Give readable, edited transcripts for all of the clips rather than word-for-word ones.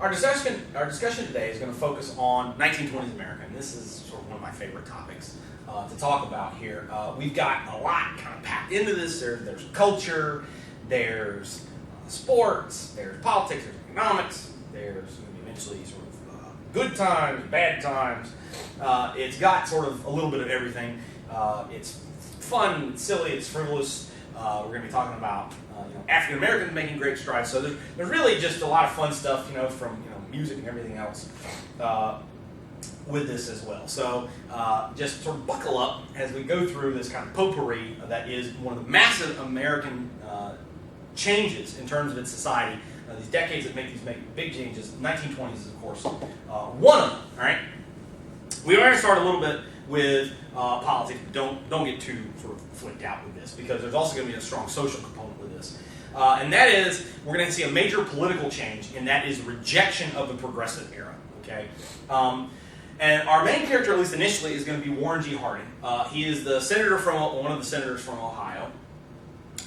Our discussion today is going to focus on 1920s America, and this is sort of one of my favorite topics to talk about here. We've got a lot kind of packed into this. There's culture, there's sports, there's politics, there's economics, there's eventually sort of good times, bad times. It's got sort of a little bit of everything. It's fun, it's silly, it's frivolous. We're going to be talking about African Americans making great strides. So there's really just a lot of fun stuff, from music and everything else with this as well. So just sort of buckle up as we go through this kind of potpourri that is one of the massive American changes in terms of its society. These decades that make big changes. 1920s is, of course, one of them. All right. We are going to start a little bit with politics. Don't get too sort of flicked out with this, because there's also going to be a strong social component with this. And that is, we're going to see a major political change, and that is rejection of the progressive era. Okay, and our main character, at least initially, is going to be Warren G. Harding. He is the senator from one of the senators from Ohio.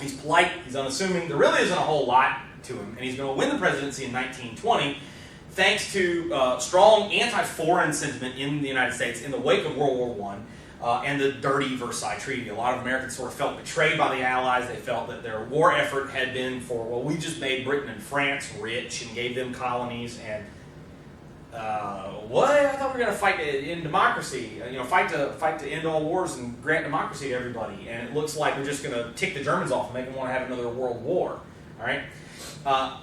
He's polite. He's unassuming. There really isn't a whole lot to him, and he's going to win the presidency in 1920. Thanks to strong anti-foreign sentiment in the United States in the wake of World War I and the dirty Versailles Treaty. A lot of Americans sort of felt betrayed by the Allies. They felt that their war effort had been for, well, we just made Britain and France rich and gave them colonies, and what? I thought we were going to fight in democracy, fight to end all wars and grant democracy to everybody, and it looks like we're just going to tick the Germans off and make them want to have another world war. All right.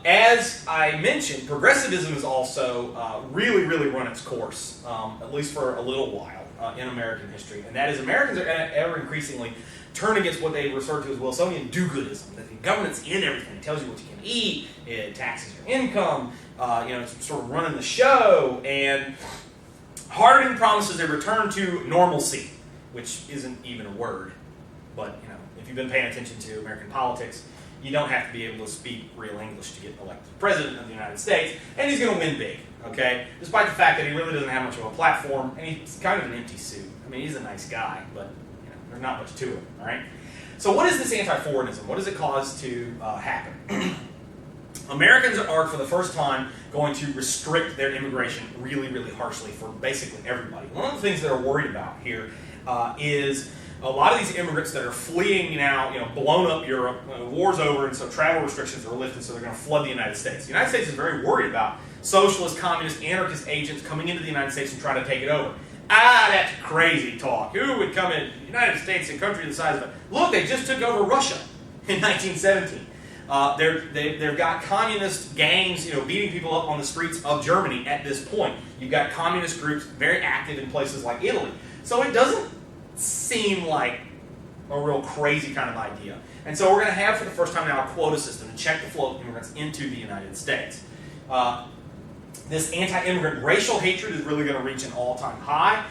As I mentioned, progressivism has also really run its course, at least for a little while in American history, and that is Americans are ever increasingly turn against what they refer to as Wilsonian do-goodism, that the government's in everything. It tells you what you can eat, it taxes your income, it's sort of running the show, and Harding promises a return to normalcy, which isn't even a word, but if you've been paying attention to American politics, you don't have to be able to speak real English to get elected president of the United States, and he's going to win big, okay? Despite the fact that he really doesn't have much of a platform, and he's kind of an empty suit. I mean, he's a nice guy, but there's not much to him, all right? So what is this anti-foreignism? What does it cause to happen? Americans are, for the first time, going to restrict their immigration really harshly for basically everybody. One of the things they're worried about here is a lot of these immigrants that are fleeing now, blown up Europe, war's over, and so travel restrictions are lifted, so they're going to flood the United States. The United States is very worried about socialist, communist, anarchist agents coming into the United States and trying to take it over. That's crazy talk. Who would come in the United States, a country the size of it? Look, they just took over Russia in 1917. They've got communist gangs, beating people up on the streets of Germany at this point. You've got communist groups very active in places like Italy. So it doesn't seem like a real crazy kind of idea. And so we're going to have, for the first time now, a quota system to check the flow of immigrants into the United States. This anti-immigrant racial hatred is really going to reach an all-time high.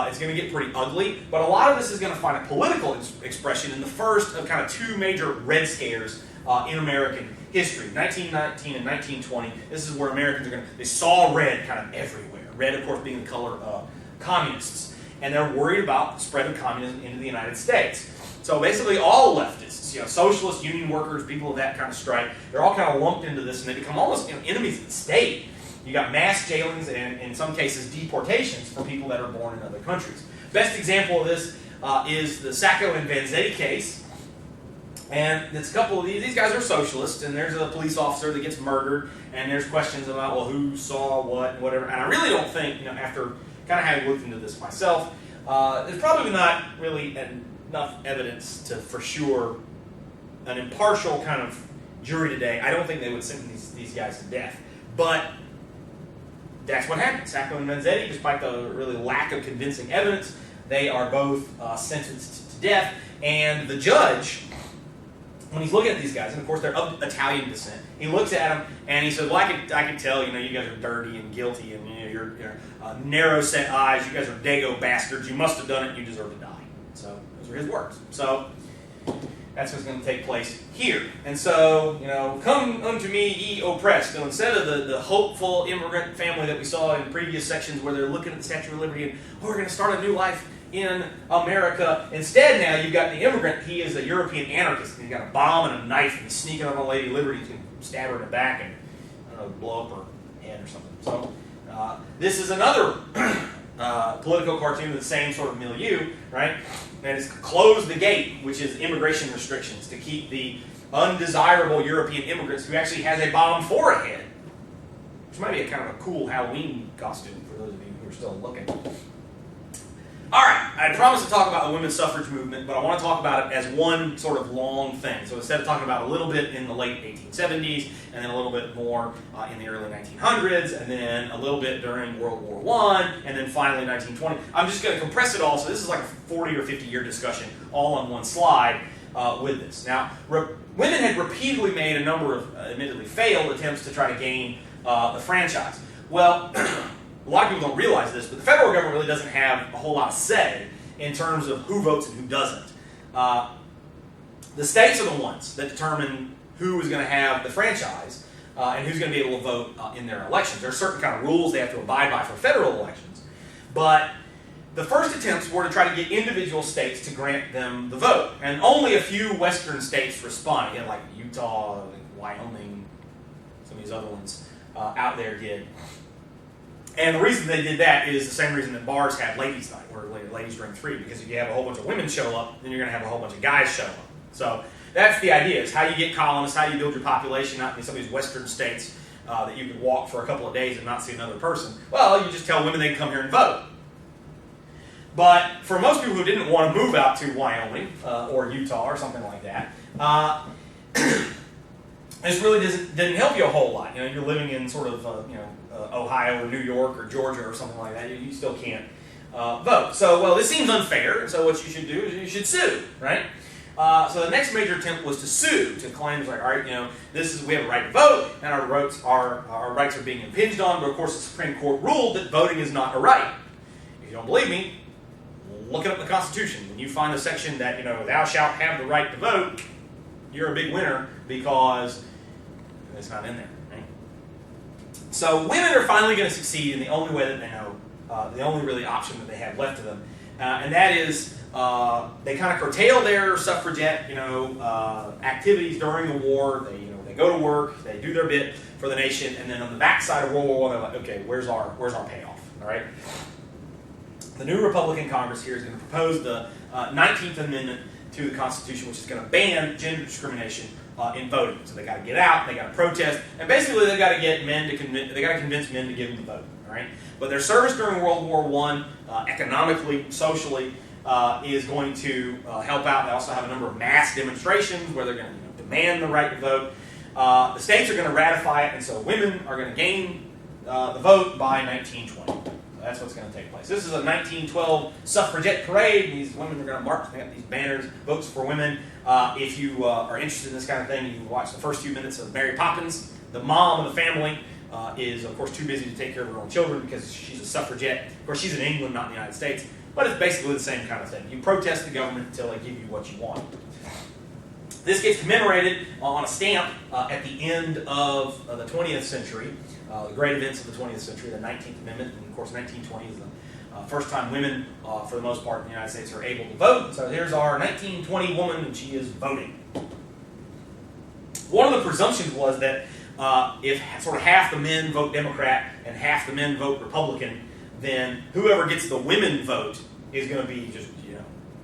It's going to get pretty ugly, but a lot of this is going to find a political expression in the first of kind of two major Red Scares in American history, 1919 and 1920. This is where Americans they saw red kind of everywhere. Red, of course, being the color of communists. And they're worried about the spread of communism into the United States. So basically all leftists, socialists, union workers, people of that kind of stripe, they're all kind of lumped into this, and they become almost enemies of the state. You got mass jailings and, in some cases, deportations for people that are born in other countries. Best example of this is the Sacco and Vanzetti case. And it's a couple of these guys are socialists, and there's a police officer that gets murdered, and there's questions about, well, who saw what and whatever. And I really don't think, after kind of having looked into this myself, there's probably not really enough evidence to, for sure, an impartial kind of jury today. I don't think they would sentence these guys to death. But that's what happened. Sacco and Vanzetti, despite the really lack of convincing evidence, they are both sentenced to death. And the judge, when he's looking at these guys, and of course they're of Italian descent, he looks at them and he says, well, I can tell, you guys are dirty and guilty, and you're narrow-set eyes, you guys are Dago bastards, you must have done it, and you deserve to die. So those are his words. So that's what's going to take place here. And so, come unto me, ye oppressed. So instead of the hopeful immigrant family that we saw in previous sections where they're looking at the Statue of Liberty and, we're going to start a new life in America. Instead now you've got the immigrant. He is a European anarchist. He's got a bomb and a knife, and he's sneaking up on Lady Liberty. He's going to stab her in the back and, blow up her head or something. So this is another political cartoon of the same sort of milieu, right? And it's Close the Gate, which is immigration restrictions to keep the undesirable European immigrants who actually has a bomb forehead, which might be a kind of a cool Halloween costume for those of you who are still looking. All right, I promised to talk about the women's suffrage movement, but I want to talk about it as one sort of long thing. So instead of talking about a little bit in the late 1870s, and then a little bit more in the early 1900s, and then a little bit during World War I, and then finally 1920, I'm just going to compress it all. So this is like a 40 or 50 year discussion all on one slide with this. Now, women had repeatedly made a number of admittedly failed attempts to try to gain the franchise. Well, a lot of people don't realize this, but the federal government really doesn't have a whole lot of say in terms of who votes and who doesn't. The states are the ones that determine who is going to have the franchise and who's going to be able to vote in their elections. There are certain kind of rules they have to abide by for federal elections. But the first attempts were to try to get individual states to grant them the vote. And only a few western states responded, like Utah, like Wyoming, some of these other ones out there did. And the reason they did that is the same reason that bars have ladies' night, where ladies drink free, because if you have a whole bunch of women show up, then you're going to have a whole bunch of guys show up. So that's the idea, is how you get colonists, how you build your population, not in some of these western states that you could walk for a couple of days and not see another person. Well, you just tell women they can come here and vote. But for most people who didn't want to move out to Wyoming or Utah or something like that, this really didn't help you a whole lot. You know, you're living in sort of Ohio or New York or Georgia or something like that. You still can't vote. So, well, this seems unfair. And so, what you should do is you should sue, right? So the next major attempt was to sue, to claim like, all right, we have a right to vote, and our rights are being impinged on. But of course, the Supreme Court ruled that voting is not a right. If you don't believe me, look it up in the Constitution. When you find a section that thou shalt have the right to vote, you're a big winner because it's not in there. Right? So women are finally going to succeed in the only way that they know, the only really option that they have left to them, and that is they kind of curtail their suffragette activities during the war. They go to work, they do their bit for the nation, and then on the backside of World War I, they're like, okay, where's our payoff? All right. The new Republican Congress here is going to propose the 19th Amendment to the Constitution, which is going to ban gender discrimination in voting. So they got to get out, they got to protest, and basically they got to get men to convince men to give them the vote. All right. But their service during World War I, economically, socially, is going to help out. They also have a number of mass demonstrations where they're going to demand the right to vote. The states are going to ratify it, and so women are going to gain the vote by 1920. That's what's going to take place. This is a 1912 suffragette parade. These women are going to march. They have these banners, votes for women. If you are interested in this kind of thing, you can watch the first few minutes of Mary Poppins. The mom of the family is, of course, too busy to take care of her own children because she's a suffragette. Of course, she's in England, not in the United States. But it's basically the same kind of thing. You protest the government until they give you what you want. This gets commemorated on a stamp at the end of the 20th century. The great events of the 20th century, the 19th Amendment, and of course 1920 is the first time women, for the most part in the United States, are able to vote. So here's our 1920 woman, and she is voting. One of the presumptions was that if sort of half the men vote Democrat and half the men vote Republican, then whoever gets the women vote is going to be just,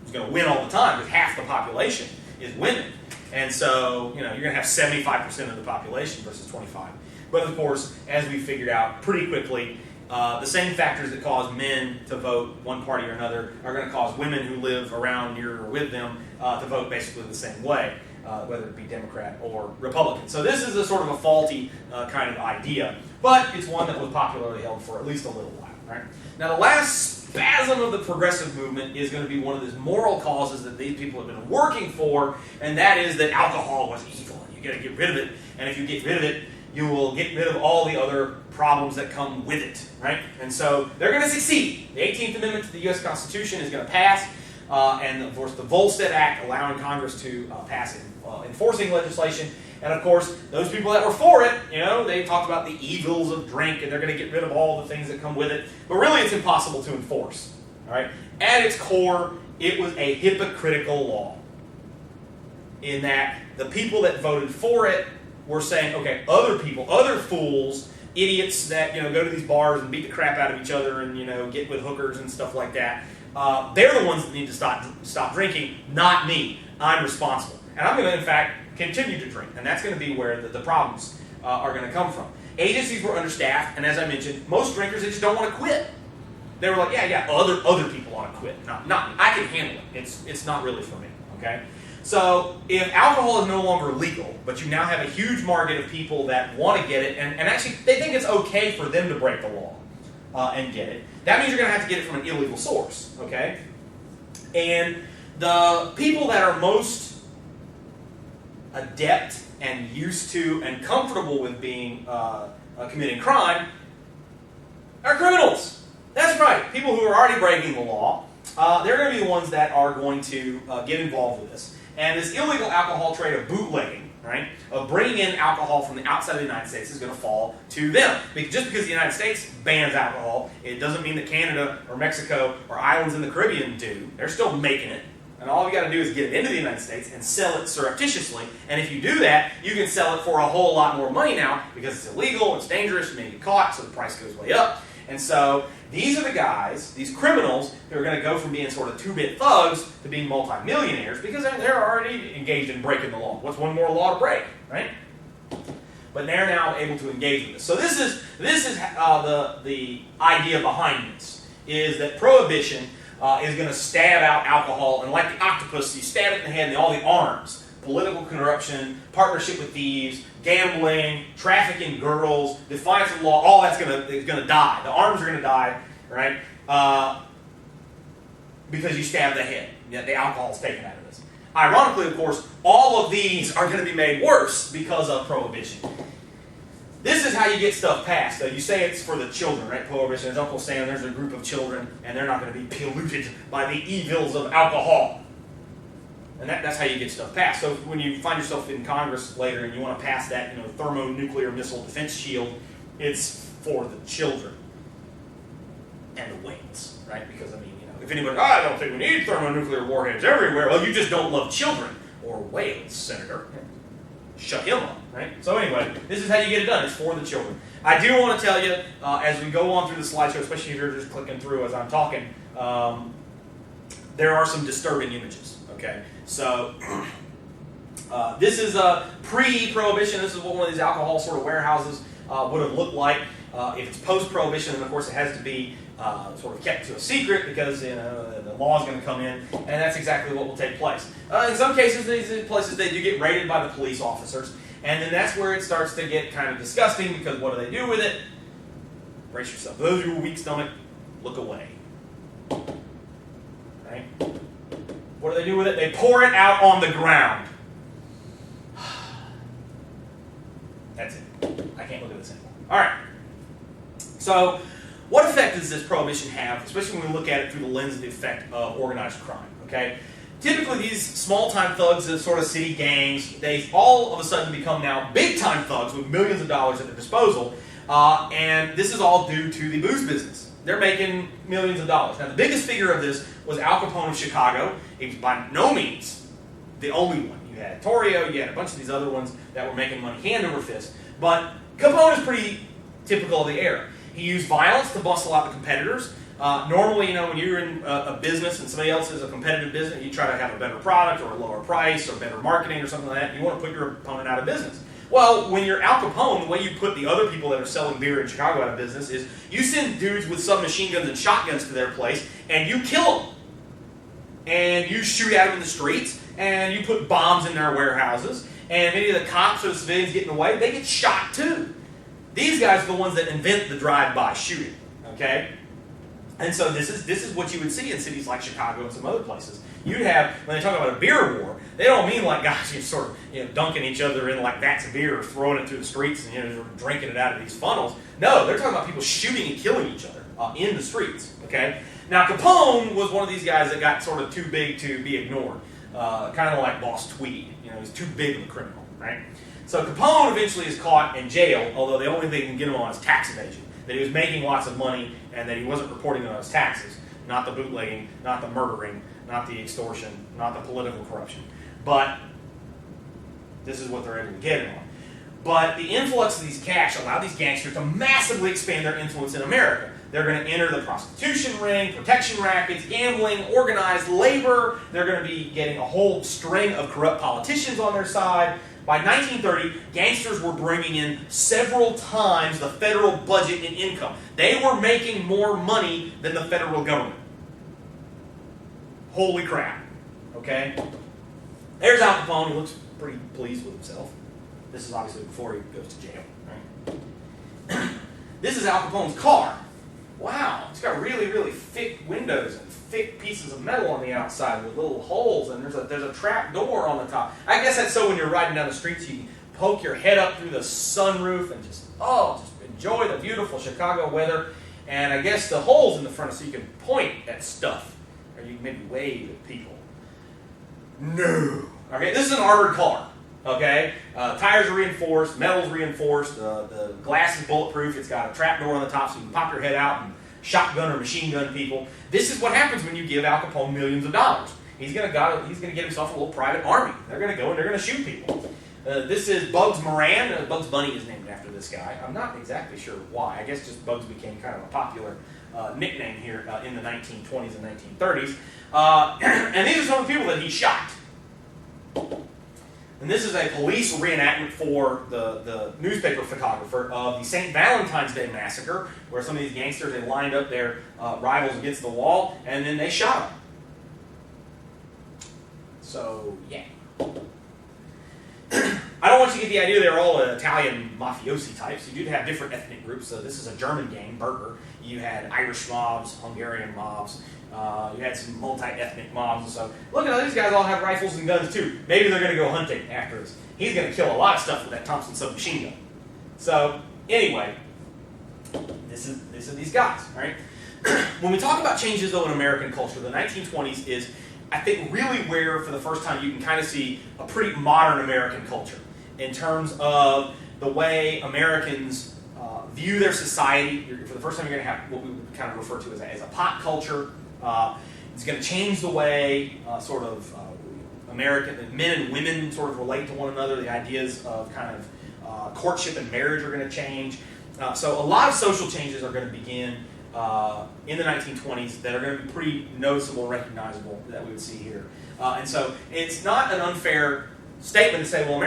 is going to win all the time because half the population is women. And so, you're going to have 75% of the population versus 25%. But of course, as we figured out pretty quickly, the same factors that cause men to vote one party or another are going to cause women who live around, near, or with them to vote basically the same way, whether it be Democrat or Republican. So this is a sort of a faulty kind of idea, but it's one that was popularly held for at least a little while. Right? Now, the last spasm of the progressive movement is going to be one of these moral causes that these people have been working for, and that is that alcohol was evil, and you got to get rid of it. And if you get rid of it, you will get rid of all the other problems that come with it, right? And so they're going to succeed. The 18th Amendment to the U.S. Constitution is going to pass, and of course the Volstead Act allowing Congress to pass enforcing legislation. And of course, those people that were for it, they talked about the evils of drink, and they're going to get rid of all the things that come with it. But really, it's impossible to enforce. All right? At its core, it was a hypocritical law, in that the people that voted for it were saying, okay, other people, other fools idiots that go to these bars and beat the crap out of each other and get with hookers and stuff like that. They're the ones that need to stop drinking, not me. I'm responsible, and I'm going to in fact continue to drink, and that's going to be where the problems are going to come from. Agencies were understaffed, and as I mentioned, most drinkers, they just don't want to quit. They were like, yeah, other people want to quit, not me. I can handle it. It's not really for me. Okay. So if alcohol is no longer legal, but you now have a huge market of people that want to get it, and actually they think it's okay for them to break the law and get it, that means you're going to have to get it from an illegal source, okay? And the people that are most adept and used to and comfortable with being committing crime are criminals. That's right. People who are already breaking the law, they're going to be the ones that are going to get involved with this. And this illegal alcohol trade of bootlegging, right, of bringing in alcohol from the outside of the United States is going to fall to them. Just because the United States bans alcohol, it doesn't mean that Canada or Mexico or islands in the Caribbean do. They're still making it. And all you got to do is get it into the United States and sell it surreptitiously. And if you do that, you can sell it for a whole lot more money now because it's illegal, it's dangerous, you may get caught, so the price goes way up. And so these are the guys, these criminals, who are going to go from being sort of two-bit thugs to being multimillionaires because they're already engaged in breaking the law. What's one more law to break, right? But they're now able to engage with this. So this is the idea behind this, is that prohibition is going to stab out alcohol, and like the octopus, you stab it in the head and all the arms. Political corruption, partnership with thieves, gambling, trafficking girls, defiance of law, all that's going to die. The arms are going to die, right? Because you stab the head. The alcohol is taken out of this. Ironically, of course, all of these are going to be made worse because of prohibition. This is how you get stuff passed. You say it's for the children, right? Prohibition. As Uncle Sam, there's a group of children, and they're not going to be polluted by the evils of alcohol. And that's how you get stuff passed. So when you find yourself in Congress later and you want to pass that, thermonuclear missile defense shield, it's for the children and the whales, right? Because if anybody, I don't think we need thermonuclear warheads everywhere. Well, you just don't love children or whales, Senator. Shut him up, right? So anyway, this is how you get it done. It's for the children. I do want to tell you, as we go on through the slideshow, especially if you're just clicking through as I'm talking, there are some disturbing images. Okay, so this is pre-prohibition. This is what one of these alcohol sort of warehouses would have looked like. If it's post-prohibition, then of course it has to be sort of kept to a secret because the law is going to come in, and that's exactly what will take place. In some cases, these places they do get raided by the police officers, and then that's where it starts to get kind of disgusting because what do they do with it? Brace yourself. Those of you with weak stomach, look away. Right? What do they do with it? They pour it out on the ground. That's it. I can't look at this anymore. All right. So, what effect does this prohibition have, especially when we look at it through the lens of the effect of organized crime? Okay. Typically, these small-time thugs, the sort of city gangs, they all of a sudden become now big-time thugs with millions of dollars at their disposal, and this is all due to the booze business. They're making millions of dollars. Now, the biggest figure of this was Al Capone of Chicago. He was by no means the only one. You had Torrio, you had a bunch of these other ones that were making money hand over fist. But Capone is pretty typical of the era. He used violence to bustle out the competitors. Normally, when you're in a business and somebody else is a competitive business, you try to have a better product or a lower price or better marketing or something like that. You want to put your opponent out of business. Well, when you're Al Capone, the way you put the other people that are selling beer in Chicago out of business is you send dudes with submachine guns and shotguns to their place, and you kill them. And you shoot at them in the streets, and you put bombs in their warehouses, and any of the cops or the civilians get in the way, they get shot too. These guys are the ones that invent the drive-by shooting, okay? And so this is what you would see in cities like Chicago and some other places. You'd have, when they talk about a beer war, they don't mean like guys just sort of dunking each other in like vats of beer or throwing it through the streets and drinking it out of these funnels. No, they're talking about people shooting and killing each other in the streets. Okay. Now Capone was one of these guys that got sort of too big to be ignored, kind of like Boss Tweed. He's too big of a criminal, right? So Capone eventually is caught in jail, although the only thing they can get him on is tax evasion. That he was making lots of money and that he wasn't reporting on his taxes. Not the bootlegging, not the murdering, not the extortion, not the political corruption. But this is what they're able to get him on. But the influx of these cash allowed these gangsters to massively expand their influence in America. They're going to enter the prostitution ring, protection rackets, gambling, organized labor. They're going to be getting a whole string of corrupt politicians on their side. By 1930, gangsters were bringing in several times the federal budget in income. They were making more money than the federal government. Holy crap. Okay? There's Al Capone. He looks pretty pleased with himself. This is obviously before he goes to jail. Right? This is Al Capone's car. Wow, it's got really, really thick windows and thick pieces of metal on the outside with little holes, and there's a trap door on the top. I guess that's so when you're riding down the streets, you can poke your head up through the sunroof and just enjoy the beautiful Chicago weather. And I guess the holes in the front so you can point at stuff, or you can maybe wave at people. No. Okay, this is an armored car. Okay, tires are reinforced, metal's reinforced, the glass is bulletproof, it's got a trap door on the top so you can pop your head out and shotgun or machine gun people. This is what happens when you give Al Capone millions of dollars. He's going to get himself a little private army. They're going to go and they're going to shoot people. This is Bugs Moran. Bugs Bunny is named after this guy. I'm not exactly sure why. I guess just Bugs became kind of a popular nickname here in the 1920s and 1930s. And these are some of the people that he shot. And this is a police reenactment for the newspaper photographer of the St. Valentine's Day Massacre, where some of these gangsters, they lined up their rivals against the wall, and then they shot them. So, yeah. I don't want you to get the idea they're all Italian mafiosi types. You do have different ethnic groups. So this is a German gang, Berger. You had Irish mobs, Hungarian mobs. You had some multi-ethnic mobs and so. Look at these guys all have rifles and guns too. Maybe they're going to go hunting after us. He's going to kill a lot of stuff with that Thompson submachine gun. So anyway, this is these guys, right? When we talk about changes though in American culture, the 1920s is, I think, really where for the first time you can kind of see a pretty modern American culture in terms of the way Americans view their society. For the first time, you're going to have what we would kind of refer to as a pop culture. It's going to change the way American men and women sort of relate to one another. The ideas of kind of courtship and marriage are going to change. So a lot of social changes are going to begin in the 1920s that are going to be pretty noticeable and recognizable that we would see here. And so it's not an unfair statement to say, well,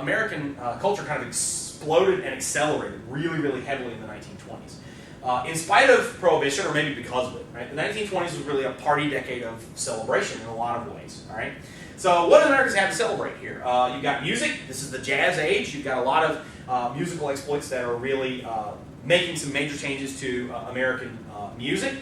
American culture kind of exploded and accelerated really, really heavily in the 1920s. In spite of Prohibition, or maybe because of it, right? The 1920s was really a party decade of celebration in a lot of ways, all right? So what do Americans have to celebrate here? You've got music. This is the jazz age. You've got a lot of musical exploits that are really making some major changes to American music.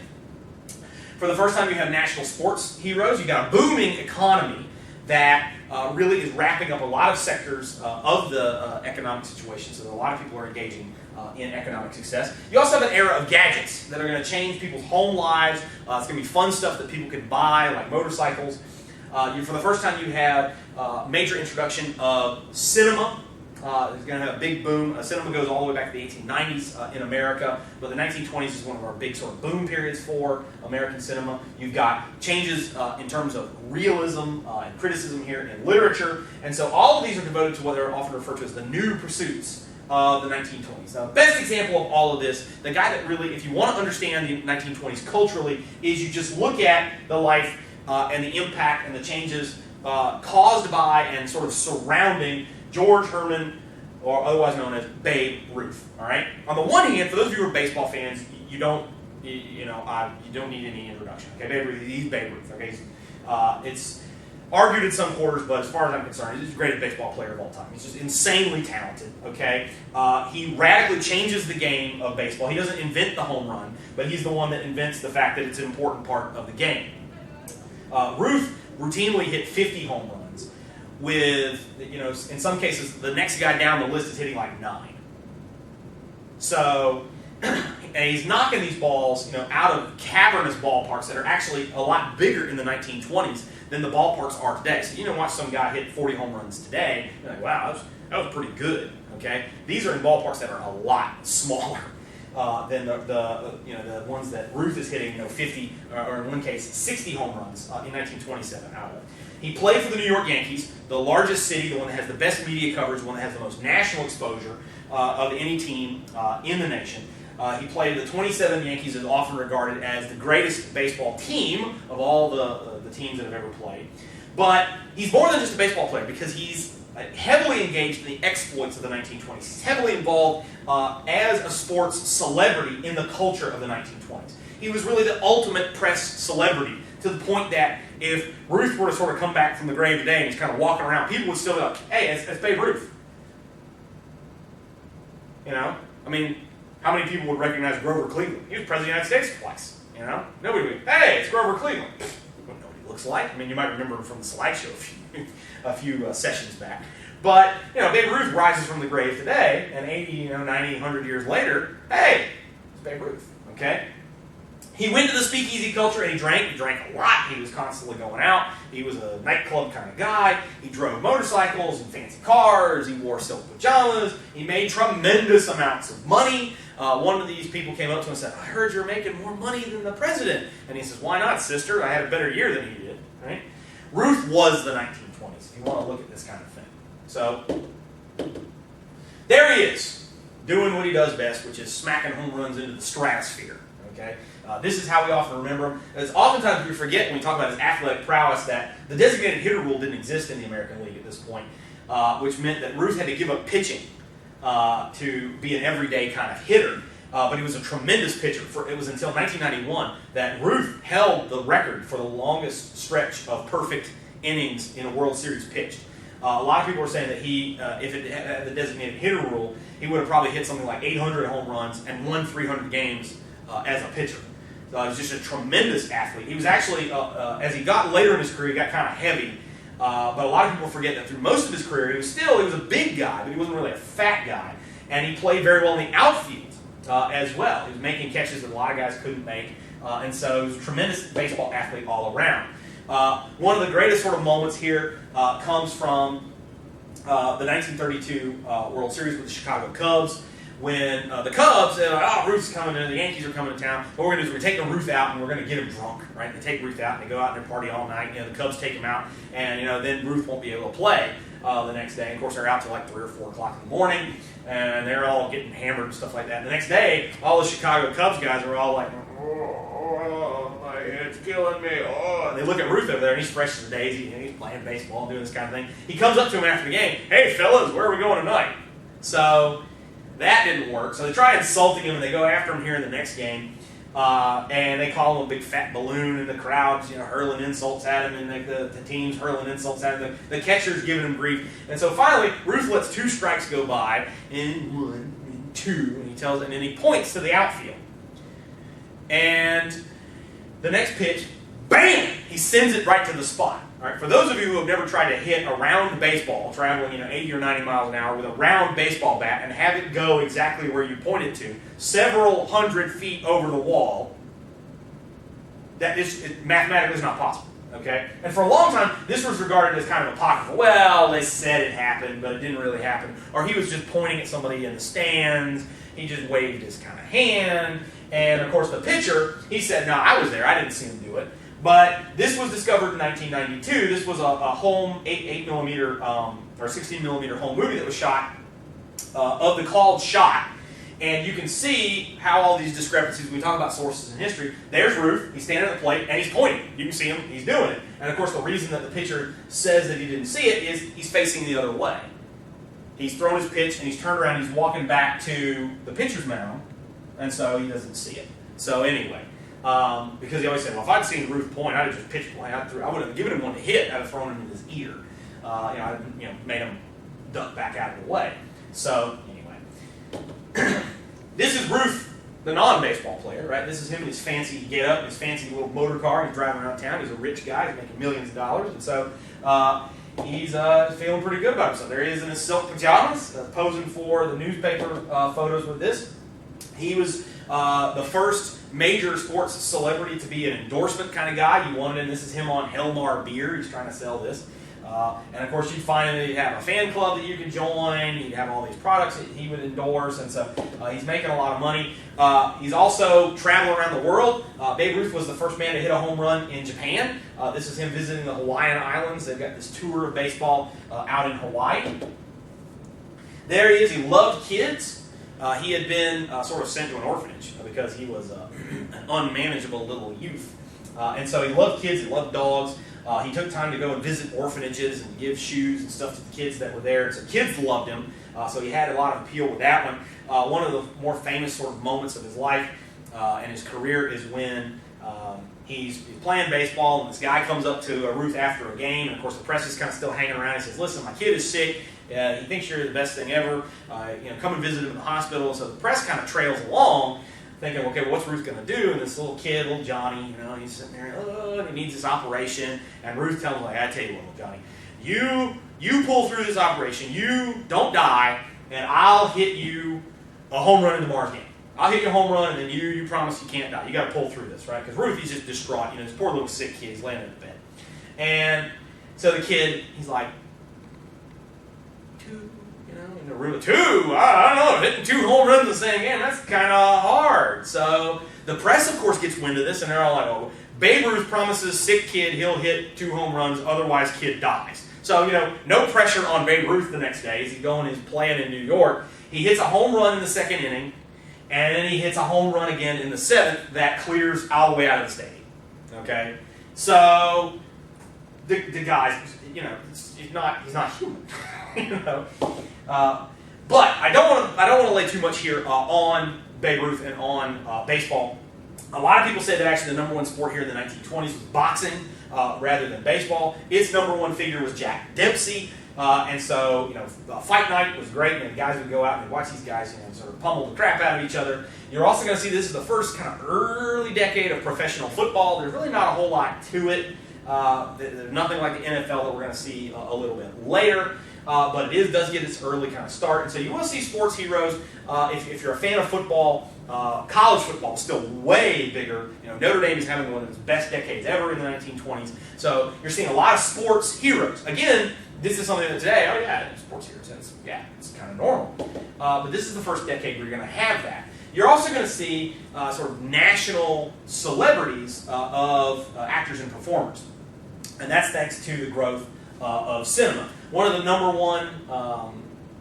For the first time, you have national sports heroes. You've got a booming economy that really is wrapping up a lot of sectors of the economic situation. So a lot of people are engaging in economic success. You also have an era of gadgets that are going to change people's home lives. It's going to be fun stuff that people can buy, like motorcycles. For the first time, you have major introduction of cinema. It's going to have a big boom. Cinema goes all the way back to the 1890s in America, but the 1920s is one of our big sort of boom periods for American cinema. You've got changes in terms of realism and criticism here in literature, and so all of these are devoted to what are often referred to as the new pursuits of the 1920s. Now, the best example of all of this, the guy that really, if you want to understand the 1920s culturally, is you just look at the life and the impact and the changes caused by and sort of surrounding George Herman, or otherwise known as Babe Ruth. All right. On the one hand, for those of you who are baseball fans, you don't need any introduction. Okay, Babe Ruth, he's Babe Ruth. Okay, it's argued in some quarters, but as far as I'm concerned, he's the greatest baseball player of all time. He's just insanely talented. Okay, he radically changes the game of baseball. He doesn't invent the home run, but he's the one that invents the fact that it's an important part of the game. Ruth routinely hit 50 home runs. With, in some cases, the next guy down the list is hitting like 9. So, and he's knocking these balls, out of cavernous ballparks that are actually a lot bigger in the 1920s than the ballparks are today. So you don't watch some guy hit 40 home runs today, you're like, wow, that was pretty good, okay? These are in ballparks that are a lot smaller. than the ones that Ruth is hitting, 50 or in one case 60 home runs in 1927 out of. He played for the New York Yankees, the largest city, the one that has the best media coverage, the one that has the most national exposure of any team in the nation. He played the 27 Yankees, is often regarded as the greatest baseball team of all the teams that have ever played. But he's more than just a baseball player because he's heavily engaged in the exploits of the 1920s. He's heavily involved as a sports celebrity in the culture of the 1920s. He was really the ultimate press celebrity, to the point that if Ruth were to sort of come back from the grave today and he's kind of walking around, people would still be like, hey, it's Babe Ruth. I mean, how many people would recognize Grover Cleveland? He was President of the United States twice, Nobody would, hey, it's Grover Cleveland. You don't know what he looks like. I mean, you might remember him from the slideshow a few sessions back. But, Babe Ruth rises from the grave today, and 80, 90, 100 years later, hey, it's Babe Ruth, okay? He went to the speakeasy culture and he drank a lot. He was constantly going out. He was a nightclub kind of guy. He drove motorcycles and fancy cars. He wore silk pajamas. He made tremendous amounts of money. One of these people came up to him and said, I heard you're making more money than the president. And he says, why not, sister? I had a better year than he did. Right? Ruth was the 1920s, if you want to look at this kind of thing. So, there he is, doing what he does best, which is smacking home runs into the stratosphere. Okay? This is how we often remember him. It's oftentimes we forget when we talk about his athletic prowess that the designated hitter rule didn't exist in the American League at this point, which meant that Ruth had to give up pitching to be an everyday kind of hitter. But he was a tremendous pitcher. It was until 1991 that Ruth held the record for the longest stretch of perfect innings in a World Series pitched. A lot of people were saying that he, if it had the designated hitter rule, he would have probably hit something like 800 home runs and won 300 games as a pitcher. He was just a tremendous athlete. He was actually, as he got later in his career, he got kind of heavy. But a lot of people forget that through most of his career, he was a big guy, but he wasn't really a fat guy. And he played very well in the outfield as well. He was making catches that a lot of guys couldn't make. And so he was a tremendous baseball athlete all around. One of the greatest sort of moments here comes from the 1932 World Series with the Chicago Cubs. When the Cubs said, Ruth's coming in, the Yankees are coming to town, what we're going to do is we're going to take the Ruth out and we're going to get him drunk, right? They take Ruth out and they go out and they party all night. The Cubs take him out, and then Ruth won't be able to play the next day. Of course, they're out till like 3 or 4 o'clock in the morning, and they're all getting hammered and stuff like that. And the next day, all the Chicago Cubs guys are all like, my head's killing me. And they look at Ruth over there, and he's fresh as a daisy, and he's playing baseball and doing this kind of thing. He comes up to him after the game, hey, fellas, where are we going tonight? So that didn't work. So they try insulting him, and they go after him here in the next game. And they call him a big fat balloon, and the crowd's hurling insults at him, and the team's hurling insults at him. The catcher's giving him grief. And so finally, Ruth lets 2 strikes go by, and 1, and 2, and then he points to the outfield. And the next pitch, bam! He sends it right to the spot. All right, for those of you who have never tried to hit a round baseball, traveling 80 or 90 miles an hour with a round baseball bat and have it go exactly where you point it to, several hundred feet over the wall, mathematically is not possible. Okay? And for a long time, this was regarded as kind of apocryphal. Well, they said it happened, but it didn't really happen. Or he was just pointing at somebody in the stands. He just waved his kind of hand. And of course, the pitcher, he said, no, I was there. I didn't see him do it. But this was discovered in 1992. This was a home 8mm or 16mm home movie that was shot of the called shot. And you can see how all these discrepancies, we talk about sources in history. There's Ruth. He's standing at the plate, and he's pointing. You can see him. He's doing it. And of course, the reason that the pitcher says that he didn't see it is he's facing the other way. He's thrown his pitch, and he's turned around, and he's walking back to the pitcher's mound, and so he doesn't see it. So anyway. Because he always said, well, if I'd seen Ruth point, I'd have just pitched one. I would have given him one to hit. I'd have thrown him in his ear. I'd made him duck back out of the way. So anyway, this is Ruth, the non-baseball player, right? This is him in his fancy get-up, in his fancy little motor car. He's driving around town. He's a rich guy. He's making millions of dollars, and so he's feeling pretty good about himself. There he is in his silk pajamas, posing for the newspaper photos with this. He was the first major sports celebrity to be an endorsement kind of guy. You wanted him. This is him on Helmar beer. He's trying to sell this. And of course, you'd find that he'd have a fan club that you could join. He'd have all these products that he would endorse, and so he's making a lot of money. He's also traveling around the world. Babe Ruth was the first man to hit a home run in Japan. This is him visiting the Hawaiian Islands. They've got this tour of baseball out in Hawaii. There he is. He loved kids. He had been sort of sent to an orphanage because he was an unmanageable little youth. And so he loved kids. He loved dogs. He took time to go and visit orphanages and give shoes and stuff to the kids that were there. And so kids loved him. So he had a lot of appeal with that one. One of the more famous sort of moments of his life and his career is when he's playing baseball and this guy comes up to Ruth after a game. And of course the press is kind of still hanging around. He says, "Listen, my kid is sick. He thinks you're the best thing ever. Come and visit him in the hospital." So the press kind of trails along, thinking, okay, well, what's Ruth going to do? And this little kid, little Johnny, he's sitting there, and he needs this operation. And Ruth tells him, I tell you what, little Johnny, you pull through this operation, you don't die, and I'll hit you a home run in tomorrow's game. I'll hit you a home run, and then you promise you can't die. You got to pull through this, right? Because Ruth, he's just distraught. This poor little sick kid, he's laying in the bed. And so the kid, he's like, in the room of 2, I don't know, hitting 2 home runs in the same game, that's kind of hard. So the press, of course, gets wind of this, and they're all like, oh, Babe Ruth promises sick kid he'll hit 2 home runs, otherwise kid dies. So, no pressure on Babe Ruth the next day as he's going, he's playing in New York. He hits a home run in the 2nd inning, and then he hits a home run again in the 7th that clears all the way out of the stadium. Okay? So the guy's, he's not human. But I don't want to lay too much here on Babe Ruth and on baseball. A lot of people say that actually the number one sport here in the 1920s was boxing rather than baseball. Its number one figure was Jack Dempsey. And so, fight night was great, and the guys would go out and watch these guys, sort of pummel the crap out of each other. You're also going to see this is the first kind of early decade of professional football. There's really not a whole lot to it. There's nothing like the NFL that we're going to see a little bit later. But it does get its early kind of start. And so you will see sports heroes. If you're a fan of football, college football is still way bigger. Notre Dame is having one of its best decades ever in the 1920s. So you're seeing a lot of sports heroes. Again, this is something that today, sports heroes, it's kind of normal. But this is the first decade where you're going to have that. You're also going to see sort of national celebrities of actors and performers. And that's thanks to the growth of cinema. One of the number one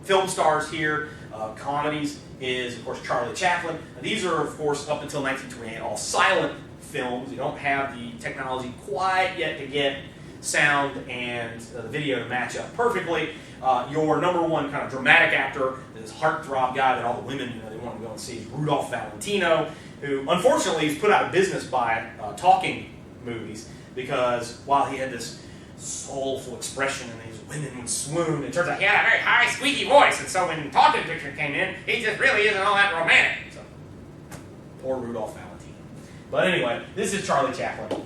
film stars here, comedies, is, of course, Charlie Chaplin. Now, these are, of course, up until 1928, all silent films. You don't have the technology quite yet to get sound and the video to match up perfectly. Your number one kind of dramatic actor, this heartthrob guy that all the women they want to go and see, is Rudolph Valentino, who, unfortunately, is put out of business by talking movies because while he had this soulful expression and these women would swoon, it turns out he had a very high, squeaky voice, and so when the talking picture came in, he just really isn't all that romantic. So, poor Rudolph Valentino. But anyway, this is Charlie Chaplin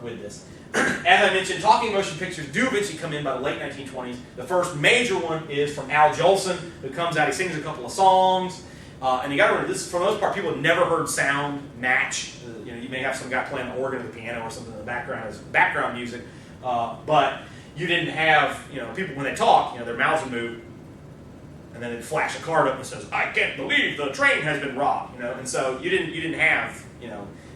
with this. As I mentioned, talking motion pictures do eventually come in by the late 1920s. The first major one is from Al Jolson, who comes out, he sings a couple of songs, and you got to remember, this, for the most part, people have never heard sound match. You may have some guy playing the organ or the piano or something in the background as background music. But you didn't have, people when they talk, their mouths would move, and then they'd flash a card up that says, "I can't believe the train has been robbed," and so you didn't have,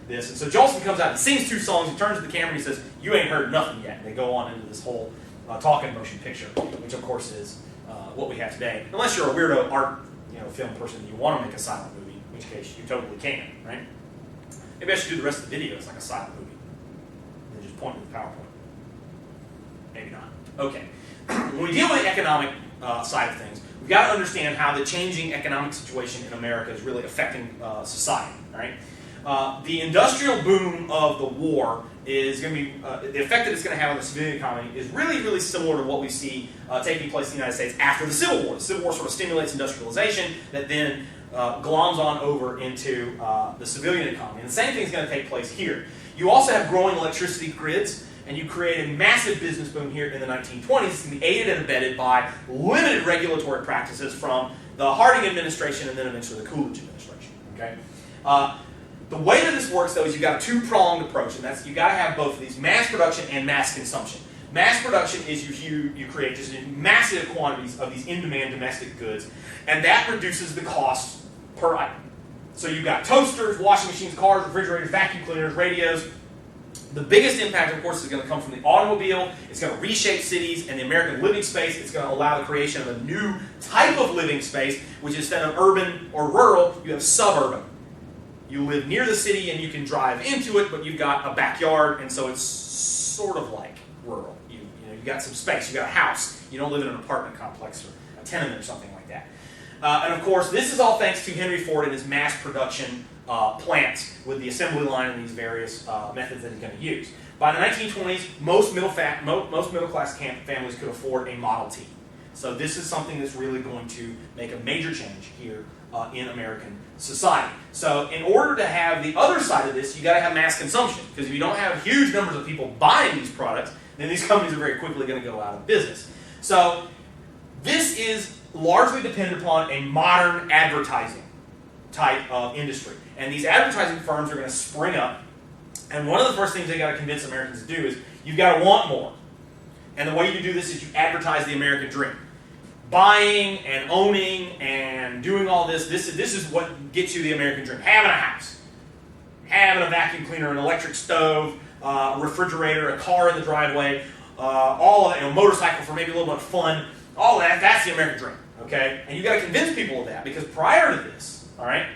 this. And so Jolson comes out and sings 2 songs, he turns to the camera and he says, "You ain't heard nothing yet." And they go on into this whole talking motion picture, which of course is what we have today. Unless you're a weirdo art, film person and you want to make a silent movie, in which case you totally can, right? Maybe I should do the rest of the videos like a silent movie. And just point to the PowerPoint. Maybe not. Okay. When we deal with the economic side of things, we've got to understand how the changing economic situation in America is really affecting society. All right. The industrial boom of the war is going to be the effect that it's going to have on the civilian economy is really, really similar to what we see taking place in the United States after the Civil War. The Civil War sort of stimulates industrialization that then gloms on over into the civilian economy. And the same thing is going to take place here. You also have growing electricity grids, and you create a massive business boom here in the 1920s. It's going to be aided and abetted by limited regulatory practices from the Harding administration and then eventually the Coolidge administration. Okay. The way that this works, though, is you've got a 2-pronged approach, and that's you've got to have both of these: mass production and mass consumption. mass production is you create just massive quantities of these in-demand domestic goods, and that reduces the cost per item. So you've got toasters, washing machines, cars, refrigerators, vacuum cleaners, radios. The biggest impact, of course, is going to come from the automobile. It's going to reshape cities and the American living space. It's going to allow the creation of a new type of living space, which instead of urban or rural, you have suburban. You live near the city and you can drive into it, but you've got a backyard, and so it's sort of like rural. You've got some space. You've got a house. You don't live in an apartment complex or a tenement or something like that. And of course, this is all thanks to Henry Ford and his mass production plants with the assembly line and these various methods that he's going to use. By the 1920s, most middle-class families could afford a Model T. So this is something that's really going to make a major change here in American society. So in order to have the other side of this, you've got to have mass consumption. Because if you don't have huge numbers of people buying these products, then these companies are very quickly going to go out of business. So this is largely dependent upon a modern advertising type of industry. And these advertising firms are going to spring up. And one of the first things they got to convince Americans to do is you've got to want more. And the way you do this is you advertise the American dream. Buying and owning and doing all this is what gets you the American dream. Having a house, having a vacuum cleaner, an electric stove, a refrigerator, a car in the driveway, all of that, a motorcycle for maybe a little bit of fun, all of that, that's the American dream. Okay? And you've got to convince people of that, because prior to this, all right,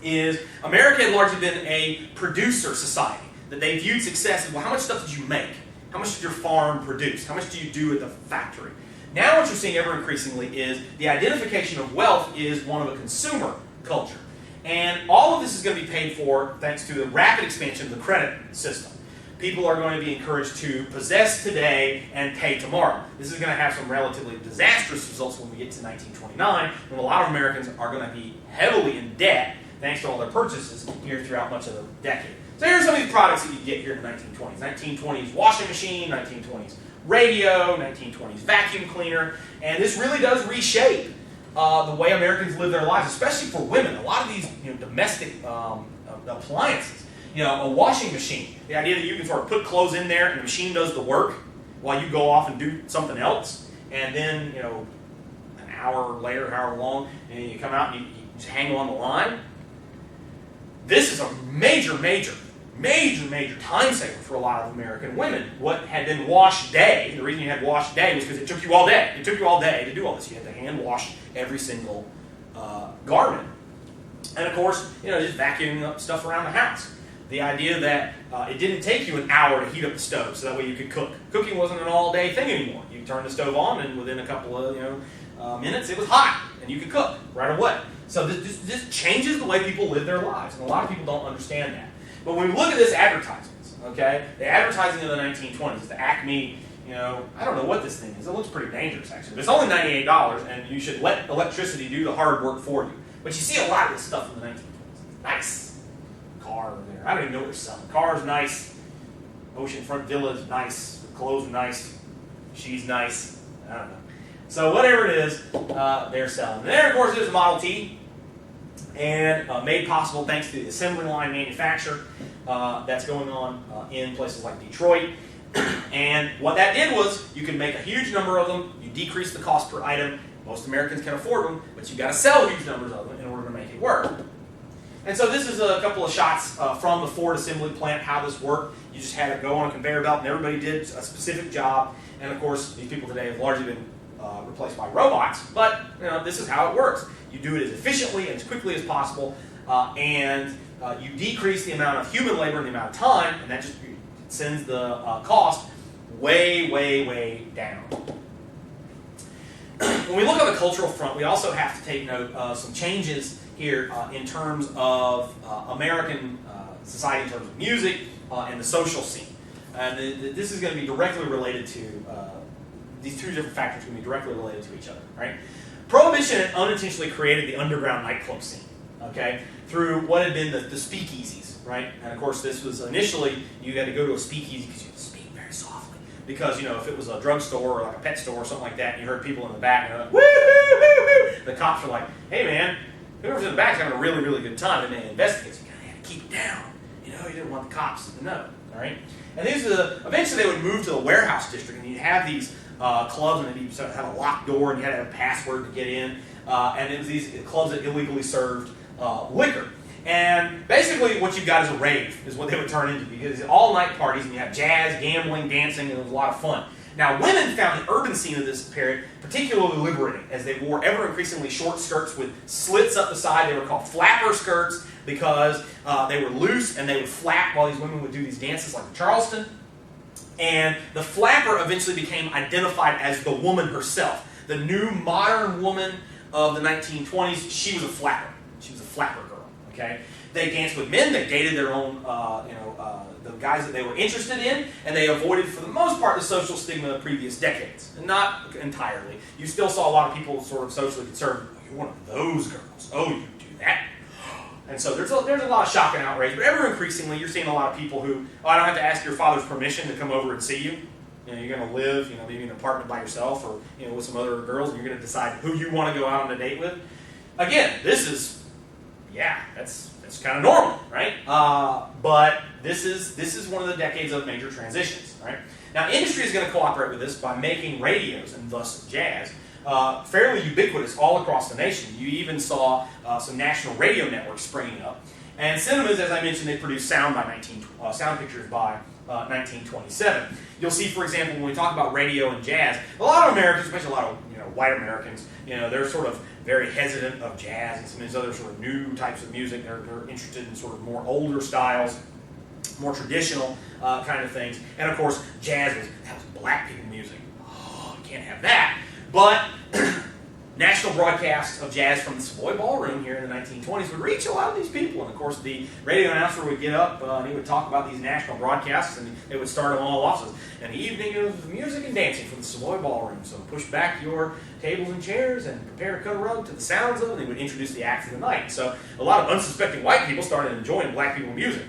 is America had largely been a producer society. That they viewed success as, well, how much stuff did you make? How much did your farm produce? How much do you do at the factory? Now what you're seeing ever increasingly is the identification of wealth is one of a consumer culture. And all of this is going to be paid for thanks to the rapid expansion of the credit system. People are going to be encouraged to possess today and pay tomorrow. This is going to have some relatively disastrous results when we get to 1929, when a lot of Americans are going to be heavily in debt thanks to all their purchases here throughout much of the decade. So here's some of these products that you get here in the 1920s. 1920s washing machine, 1920s radio, 1920s vacuum cleaner, and this really does reshape the way Americans live their lives, especially for women. A lot of these domestic appliances, a washing machine, the idea that you can sort of put clothes in there and the machine does the work while you go off and do something else, and then an hour later, however long, and you come out and you just hang on the line. This is a major time saver for a lot of American women. What had been wash day, the reason you had wash day was because it took you all day. It took you all day to do all this. You had to hand wash every single garment. And of course, just vacuuming up stuff around the house. The idea that it didn't take you an hour to heat up the stove so that way you could cook. Cooking wasn't an all-day thing anymore. You turned the stove on and within a couple of minutes it was hot and you could cook right away. So this changes the way people live their lives, and a lot of people don't understand that. But when we look at this advertisements, okay, the advertising of the 1920s, the Acme, I don't know what this thing is. It looks pretty dangerous, actually. It's only $98, and you should let electricity do the hard work for you. But you see a lot of this stuff in the 1920s. Nice car over there. I don't even know what they're selling. Car's nice. Oceanfront Villa is nice. The clothes are nice. She's nice. I don't know. So whatever it is, they're selling. And there, of course, is a Model T. And made possible thanks to the assembly line manufacture that's going on in places like Detroit. And what that did was you can make a huge number of them, you decrease the cost per item. Most Americans can afford them, but you've got to sell huge numbers of them in order to make it work. And so this is a couple of shots from the Ford assembly plant, how this worked. You just had it go on a conveyor belt and everybody did a specific job. And of course, these people today have largely been replaced by robots, but this is how it works. You do it as efficiently and as quickly as possible, and you decrease the amount of human labor and the amount of time, and that just sends the cost way down. When we look on the cultural front, we also have to take note of some changes here in terms of American society, in terms of music and the social scene. And this is going to be directly related to these two different factors are going to be directly related to each other, right? Prohibition had unintentionally created the underground nightclub scene, okay, through what had been the speakeasies, right? And of course, this was initially, you had to go to a speakeasy because you had to speak very softly. Because, if it was a drugstore or like a pet store or something like that, and you heard people in the back, and they're like, woo-hoo-hoo-hoo, the cops are like, hey man, whoever's in the back is having a really good time, and they investigate. So you kind of had to keep it down. You didn't want the cops to know. All right, and these eventually they would move to the warehouse district, and you'd have these clubs, and they'd have a locked door, and you had to have a password to get in, and it was these clubs that illegally served liquor. And basically what you've got is a rave, is what they would turn into, because it's all-night parties, and you have jazz, gambling, dancing, and it was a lot of fun. Now, women found the urban scene of this period particularly liberating, as they wore ever-increasingly short skirts with slits up the side. They were called flapper skirts because they were loose, and they would flap while these women would do these dances like the Charleston. And the flapper eventually became identified as the woman herself. The new modern woman of the 1920s, she was a flapper. She was a flapper girl. Okay, they danced with men. They dated their own, the guys that they were interested in, and they avoided, for the most part, the social stigma of previous decades. And not entirely. You still saw a lot of people sort of socially concerned. Oh, you're one of those girls. Oh, you do that. And so there's a lot of shock and outrage. But ever increasingly, you're seeing a lot of people who, I don't have to ask your father's permission to come over and see you. You're going to live, maybe in an apartment by yourself, or with some other girls, and you're going to decide who you want to go out on a date with. Again, this is. Yeah, that's kind of normal, right? But this is one of the decades of major transitions, right? Now, industry is going to cooperate with this by making radios, and thus jazz, fairly ubiquitous all across the nation. You even saw some national radio networks springing up. And cinemas, as I mentioned, they produced sound pictures by 1927. You'll see, for example, when we talk about radio and jazz, a lot of Americans, especially a lot of white Americans, they're sort of very hesitant of jazz and some of these other sort of new types of music. They're interested in sort of more older styles, more traditional kind of things. And of course, jazz was black people music. Oh, you can't have that. But national broadcasts of jazz from the Savoy Ballroom here in the 1920s would reach a lot of these people. And of course, the radio announcer would get up and he would talk about these national broadcasts, and they would start them all off as an evening of music and dancing from the Savoy Ballroom. So push back your tables and chairs and prepare to cut a rug to the sounds of it. And they would introduce the acts of the night. So a lot of unsuspecting white people started enjoying black people music.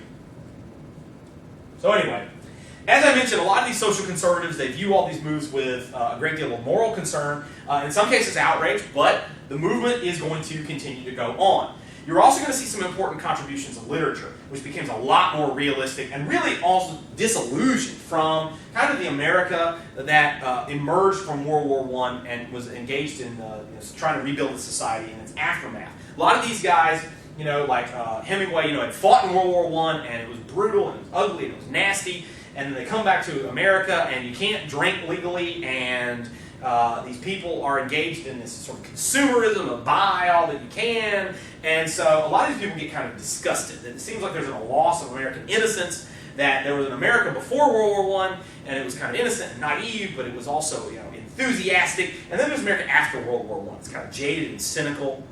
So anyway, as I mentioned, a lot of these social conservatives, they view all these moves with a great deal of moral concern, in some cases outrage, but the movement is going to continue to go on. You're also going to see some important contributions of literature, which becomes a lot more realistic and really also disillusioned from kind of the America that emerged from World War I and was engaged in trying to rebuild the society in its aftermath. A lot of these guys, like Hemingway, had fought in World War I, and it was brutal, and it was ugly, and it was nasty. And then they come back to America, and you can't drink legally, and these people are engaged in this sort of consumerism of buy all that you can. And so a lot of these people get kind of disgusted. It seems like there's a loss of American innocence, that there was an America before World War I, and it was kind of innocent and naive, but it was also enthusiastic. And then there's America after World War I. It's kind of jaded and cynical.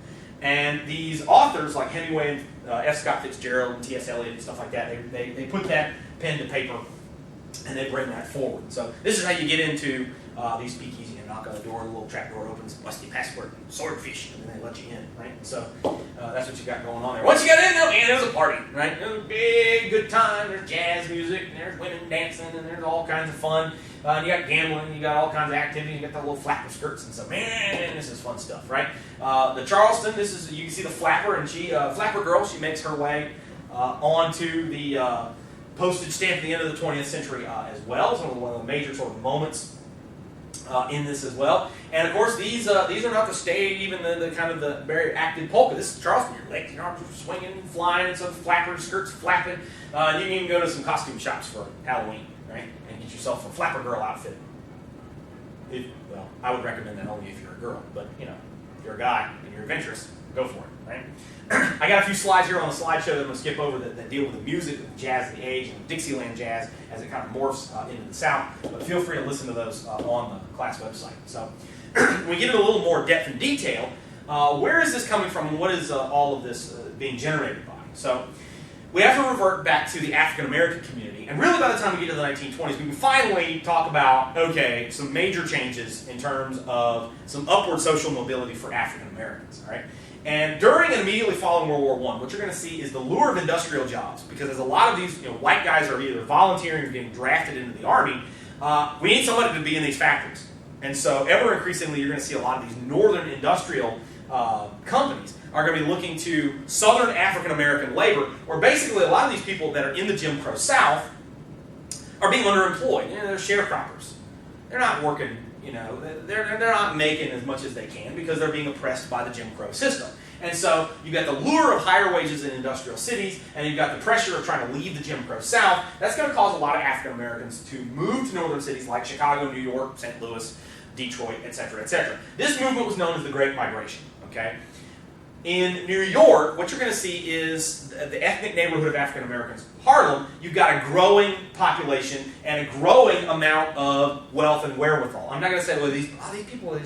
And these authors like Hemingway and F. Scott Fitzgerald and T.S. Eliot and stuff like that, they put that pen to paper, and they bring that forward. So this is how you get into these speakeasy. You knock on the door, a little trap door opens, musty password, swordfish, and then they let you in, right? So that's what you got going on there. Once you got in, man, it was a party, right? It was a big, good time. There's jazz music, and there's women dancing, and there's all kinds of fun. And you got gambling, you got all kinds of activity, you got the little flapper skirts, and so, man, this is fun stuff, right? The Charleston, you can see the flapper, and flapper girl, she makes her way onto the postage stamp at the end of the 20th century as well. So one of the major sort of moments in this as well. And of course, these are not the stage, even the kind of the very active polka. This is Charleston. Your legs and arms are swinging and flying, and some flapper skirts flapping. You can even go to some costume shops for Halloween, right? And get yourself a flapper girl outfit. Well, I would recommend that only if you're a girl, but if you're a guy and you're adventurous, go for it, right? I got a few slides here on the slideshow that I'm going to skip over that deal with the music, the jazz of the age, and Dixieland jazz as it kind of morphs into the South. But feel free to listen to those on the class website. So when we get into a little more depth and detail, where is this coming from, and what is all of this being generated by? So we have to revert back to the African American community, and really by the time we get to the 1920s, we can finally talk about, some major changes in terms of some upward social mobility for African Americans, all right? And during and immediately following World War I, what you're going to see is the lure of industrial jobs, because as a lot of these white guys are either volunteering or getting drafted into the Army, we need somebody to be in these factories. And so ever increasingly, you're going to see a lot of these northern industrial companies are going to be looking to southern African American labor, where basically a lot of these people that are in the Jim Crow South are being underemployed. They're sharecroppers. They're not working, they're not making as much as they can because they're being oppressed by the Jim Crow system. And so you've got the lure of higher wages in industrial cities, and you've got the pressure of trying to leave the Jim Crow South. That's going to cause a lot of African Americans to move to northern cities like Chicago, New York, St. Louis, Detroit, etc., etc. This movement was known as the Great Migration. Okay? In New York, what you're going to see is the ethnic neighborhood of African Americans, Harlem. You've got a growing population and a growing amount of wealth and wherewithal. I'm not going to say, well, these people,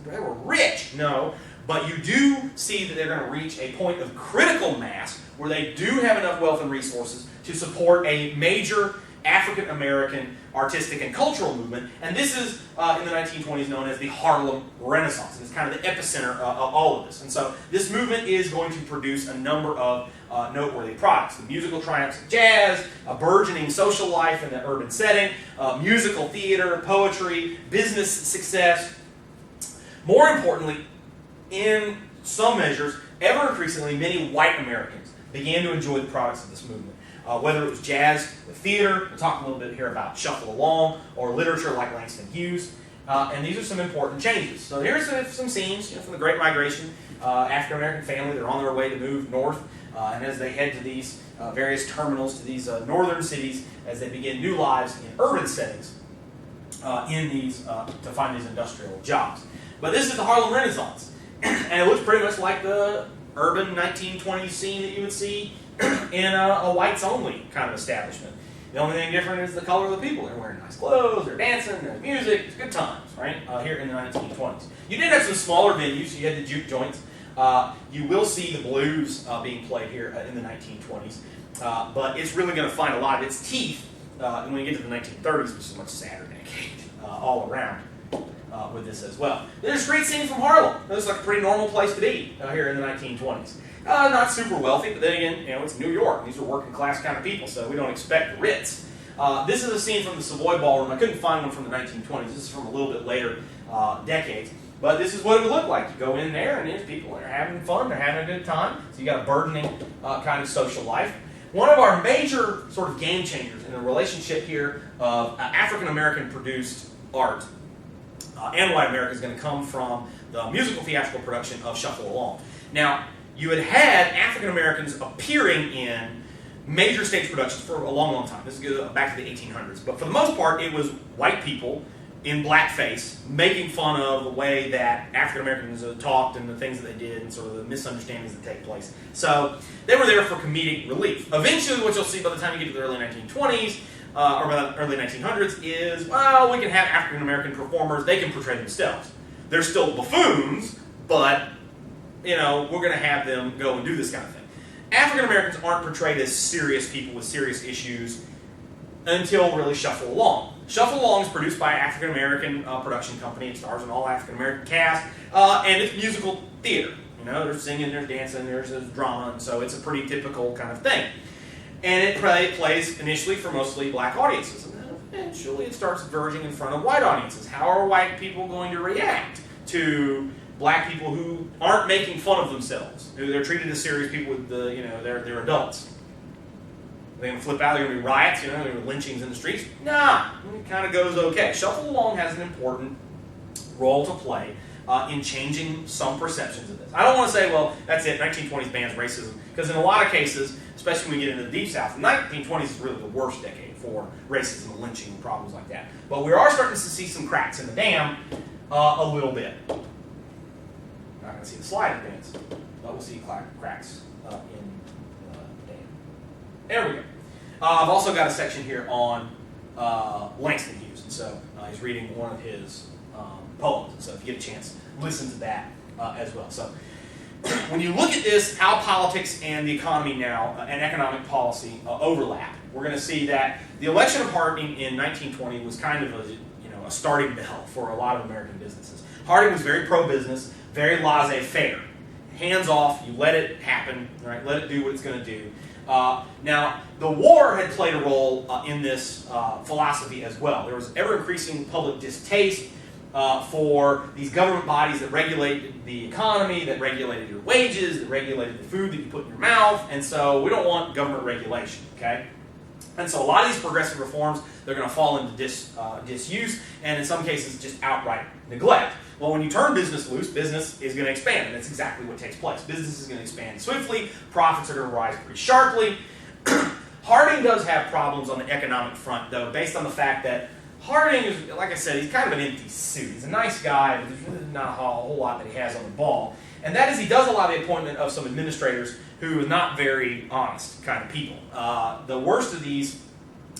they were rich. No. But you do see that they're going to reach a point of critical mass where they do have enough wealth and resources to support a major African American artistic and cultural movement. And this is, in the 1920s, known as the Harlem Renaissance. And it's kind of the epicenter of all of this. And so this movement is going to produce a number of noteworthy products. The musical triumphs of jazz, a burgeoning social life in the urban setting, musical theater, poetry, business success. More importantly, in some measures, ever increasingly, many white Americans began to enjoy the products of this movement. Whether it was jazz, the theater, we'll talk a little bit here about Shuffle Along, or literature like Langston Hughes. And these are some important changes. So here's some scenes from the Great Migration. African American family, they're on their way to move north. And as they head to these various terminals, to these northern cities, as they begin new lives in urban settings, to find these industrial jobs. But this is the Harlem Renaissance. And it looks pretty much like the urban 1920s scene that you would see in a whites-only kind of establishment. The only thing different is the color of the people. They're wearing nice clothes, they're dancing, there's music, it's good times, right? Here in the 1920s. You did have some smaller venues. You had the juke joints. You will see the blues being played here in the 1920s. But it's really going to find a lot of its teeth when you get to the 1930s, which is a much sadder decade all around. With this as well. There's a street scene from Harlem. It looks like a pretty normal place to be here in the 1920s. Not super wealthy, but then again, it's New York. These are working class kind of people, so we don't expect the Ritz. This is a scene from the Savoy Ballroom. I couldn't find one from the 1920s. This is from a little bit later decades. But this is what it would look like. You go in there, and there's people that are having fun. They're having a good time. So you got a burgeoning kind of social life. One of our major sort of game changers in the relationship here of African American produced art and white America is going to come from the musical theatrical production of Shuffle Along. Now, you had African Americans appearing in major stage productions for a long, long time. This goes back to the 1800s. But for the most part, it was white people in blackface making fun of the way that African Americans talked and the things that they did and sort of the misunderstandings that take place. So they were there for comedic relief. Eventually, what you'll see by the time you get to the early 1920s, or by the early 1900s is, well, we can have African American performers, they can portray themselves. They're still buffoons, but, we're going to have them go and do this kind of thing. African Americans aren't portrayed as serious people with serious issues until really Shuffle Along. Shuffle Along is produced by an African American production company. It stars an all African American cast, and it's musical theater. There's singing, there's dancing, there's drama, and so it's a pretty typical kind of thing. And it plays initially for mostly black audiences. And then eventually it starts verging in front of white audiences. How are white people going to react to black people who aren't making fun of themselves? Who they're treated as serious people with they're adults. Are they going to flip out? Are there going to be riots? There are lynchings in the streets? Nah, it kind of goes okay. Shuffle Along has an important role to play in changing some perceptions of this. I don't want to say, well, that's it, 1920s bans racism, because in a lot of cases, especially when we get into the Deep South, the 1920s is really the worst decade for racism and lynching and problems like that. But we are starting to see some cracks in the dam a little bit. Not going to see the slide advance, but we'll see cracks in the dam. There we go. I've also got a section here on Langston Hughes, and so he's reading one of his poems, and so if you get a chance, listen to that as well. So when you look at this, how politics and the economy now and economic policy overlap, we're going to see that the election of Harding in 1920 was kind of a starting bell for a lot of American businesses. Harding was very pro-business, very laissez-faire. Hands off, you let it happen, right? Let it do what it's going to do. Now, the war had played a role in this philosophy as well. There was ever-increasing public distaste for these government bodies that regulated the economy, that regulated your wages, that regulated the food that you put in your mouth, and so we don't want government regulation, okay? And so a lot of these progressive reforms, they're going to fall into disuse, and in some cases just outright neglect. Well, when you turn business loose, business is going to expand, and that's exactly what takes place. Business is going to expand swiftly, profits are going to rise pretty sharply. Harding does have problems on the economic front, though, based on the fact that Harding is, like I said, he's kind of an empty suit. He's a nice guy, but there's really not a whole lot that he has on the ball. And that is, he does allow the appointment of some administrators who are not very honest kind of people. The worst of these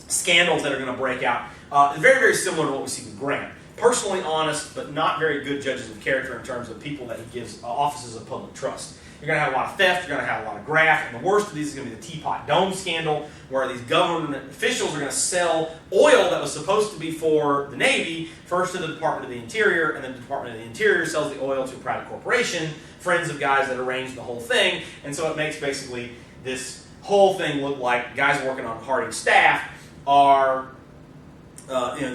scandals that are going to break out is very, very similar to what we see with Grant. Personally honest, but not very good judges of character in terms of people that he gives offices of public trust. You're going to have a lot of theft, you're going to have a lot of graft, and the worst of these is going to be the Teapot Dome scandal, where these government officials are going to sell oil that was supposed to be for the Navy, first to the Department of the Interior, and then the Department of the Interior sells the oil to a private corporation, friends of guys that arranged the whole thing, and so it makes basically this whole thing look like guys working on Harding's staff are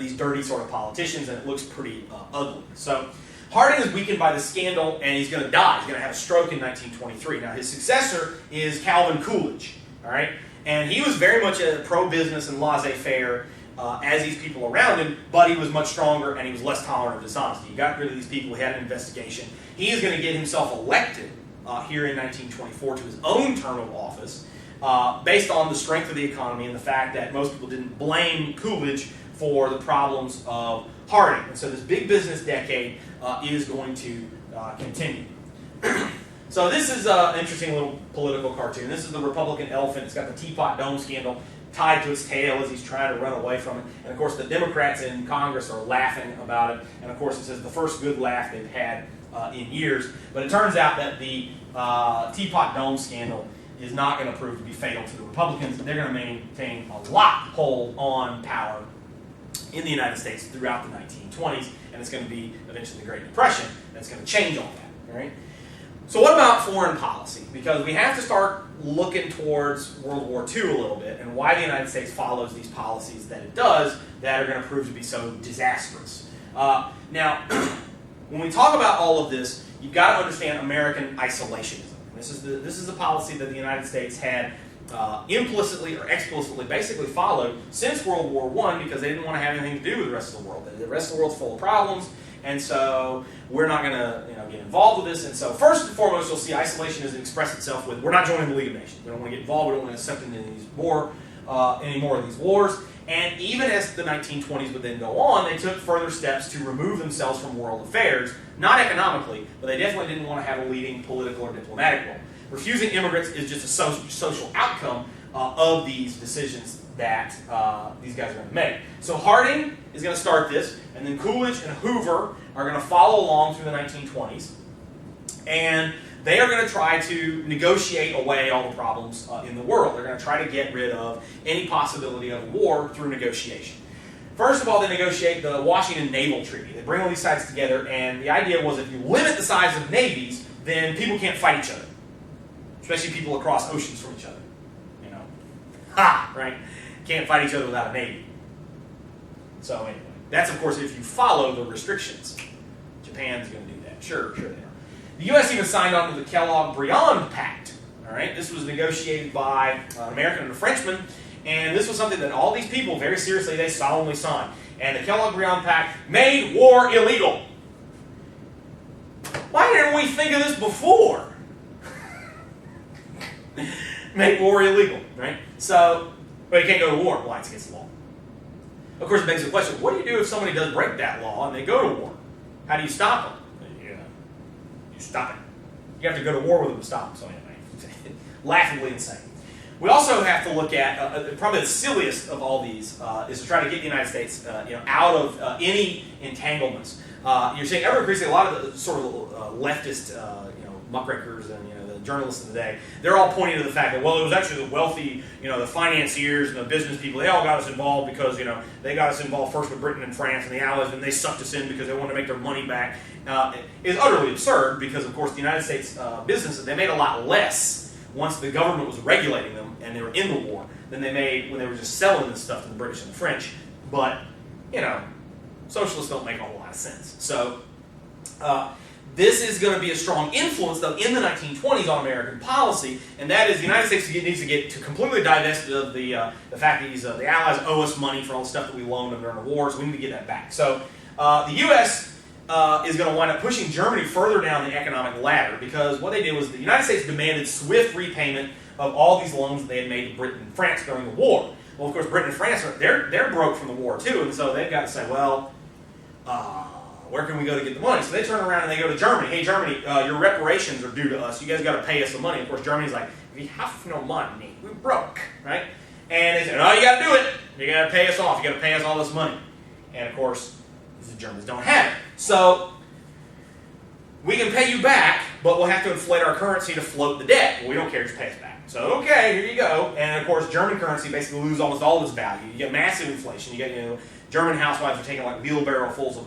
these dirty sort of politicians, and it looks pretty ugly. So Harding is weakened by the scandal, and he's going to die. He's going to have a stroke in 1923. Now, his successor is Calvin Coolidge, all right? And he was very much a pro-business and laissez-faire as these people around him, but he was much stronger, and he was less tolerant of dishonesty. He got rid of these people. He had an investigation. He is going to get himself elected here in 1924 to his own term of office based on the strength of the economy and the fact that most people didn't blame Coolidge for the problems of Harding. And so this big business decade is going to continue. So this is an interesting little political cartoon. This is the Republican elephant. It's got the Teapot Dome scandal tied to its tail as he's trying to run away from it. And of course the Democrats in Congress are laughing about it. And of course it says the first good laugh they've had in years. But it turns out that the Teapot Dome scandal is not going to prove to be fatal to the Republicans. They're going to maintain a lock hold on power in the United States throughout the 1920s, and it's going to be eventually the Great Depression that's going to change all that. All right? So what about foreign policy? Because we have to start looking towards World War II a little bit, and why the United States follows these policies that it does that are going to prove to be so disastrous. Now, when we talk about all of this, you've got to understand American isolationism. This is the policy that the United States had implicitly or explicitly basically followed since World War I, because they didn't want to have anything to do with the rest of the world. The rest of the world's full of problems, and so we're not going to get involved with this. And so first and foremost, you'll see isolationism express itself with, we're not joining the League of Nations. We don't want to get involved. We don't want to accept any more of these wars. And even as the 1920s would then go on, they took further steps to remove themselves from world affairs, not economically, but they definitely didn't want to have a leading political or diplomatic role. Refusing immigrants is just a social outcome of these decisions that these guys are going to make. So Harding is going to start this, and then Coolidge and Hoover are going to follow along through the 1920s, and they are going to try to negotiate away all the problems in the world. They're going to try to get rid of any possibility of war through negotiation. First of all, they negotiate the Washington Naval Treaty. They bring all these sides together, and the idea was if you limit the size of navies, then people can't fight each other. Especially people across oceans from each other. Right? Can't fight each other without a navy. So anyway, that's of course if you follow the restrictions. Japan's going to do that. Sure they are. The U.S. even signed on to the Kellogg-Briand Pact. All right, this was negotiated by an American and a Frenchman, and this was something that all these people, very seriously, they solemnly signed. And the Kellogg-Briand Pact made war illegal. Why didn't we think of this before? Make war illegal, right? So, but you can't go to war. Why? It's against the law. Of course, it begs the question, what do you do if somebody does break that law and they go to war? How do you stop them? You stop it. You have to go to war with them to stop them. So anyway, laughably insane. We also have to look at, probably the silliest of all these, is to try to get the United States out of any entanglements. You're seeing ever increasingly a lot of the sort of leftist muckrakers and the journalists of the day, they're all pointing to the fact that, well, it was actually the wealthy, the financiers and the business people, they all got us involved because, they got us involved first with Britain and France and the Allies, and they sucked us in because they wanted to make their money back. Is utterly absurd because, of course, the United States businesses, they made a lot less once the government was regulating them and they were in the war than they made when they were just selling this stuff to the British and the French. But, socialists don't make a whole lot of sense. So, This is going to be a strong influence, though, in the 1920s on American policy, and that is the United States needs to get to completely divested of the fact that the Allies owe us money for all the stuff that we loaned them during the war, so we need to get that back. So the U.S. Is going to wind up pushing Germany further down the economic ladder, because what they did was the United States demanded swift repayment of all these loans that they had made to Britain and France during the war. Well, of course, Britain and France, they're broke from the war too, and so they've got to say, well, where can we go to get the money? So they turn around and they go to Germany. Hey, Germany, your reparations are due to us. You guys got to pay us some money. Of course, Germany's like, we have no money. We're broke, right? And they said, no, you got to do it. You got to pay us off. You got to pay us all this money. And of course, the Germans don't have it. So we can pay you back, but we'll have to inflate our currency to float the debt. Well, we don't care, just pay us back. So, okay, here you go. And of course, German currency basically loses almost all of its value. You get massive inflation. You get, German housewives are taking like wheelbarrowfuls of,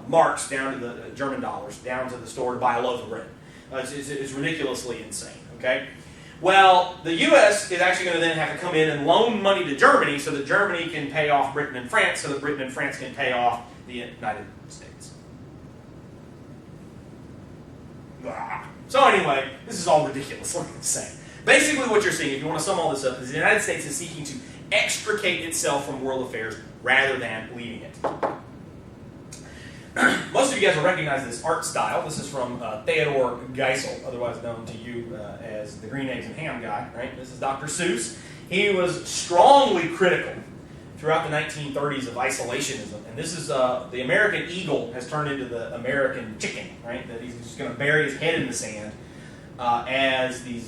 marks down to the German dollars, down to the store to buy a loaf of bread. It's ridiculously insane, okay? Well, the U.S. is actually going to then have to come in and loan money to Germany so that Germany can pay off Britain and France, so that Britain and France can pay off the United States. So anyway, this is all ridiculously insane. Basically what you're seeing, if you want to sum all this up, is the United States is seeking to extricate itself from world affairs rather than leading it. Most of you guys will recognize this art style. This is from Theodore Geisel, otherwise known to you as the green eggs and ham guy, right? This is Dr. Seuss. He was strongly critical throughout the 1930s of isolationism, and this is the American eagle has turned into the American chicken, right? That he's just going to bury his head in the sand as these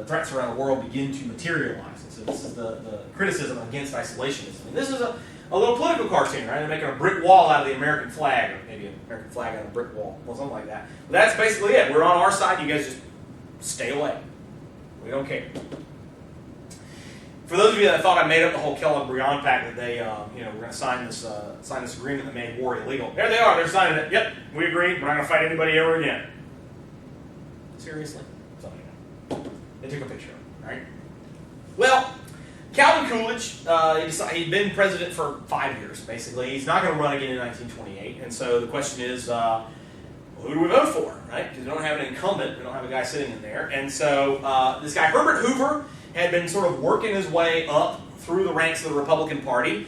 threats around the world begin to materialize. And so this is the criticism against isolationism. And this is a little political cartoon, right? They're making a brick wall out of the American flag, or maybe an American flag out of a brick wall, or something like that. But that's basically it. We're on our side. You guys just stay away. We don't care. For those of you that thought I made up the whole Kellogg-Briand Pact that they, we're going to sign this agreement that made war illegal. There they are. They're signing it. Yep, we agreed. We're not going to fight anybody ever again. Seriously? So anyway, they took a picture of it, right? Well, Calvin Coolidge, he'd been president for 5 years, basically. He's not going to run again in 1928. And so the question is, who do we vote for, right? Because we don't have an incumbent. We don't have a guy sitting in there. And so this guy, Herbert Hoover, had been sort of working his way up through the ranks of the Republican Party.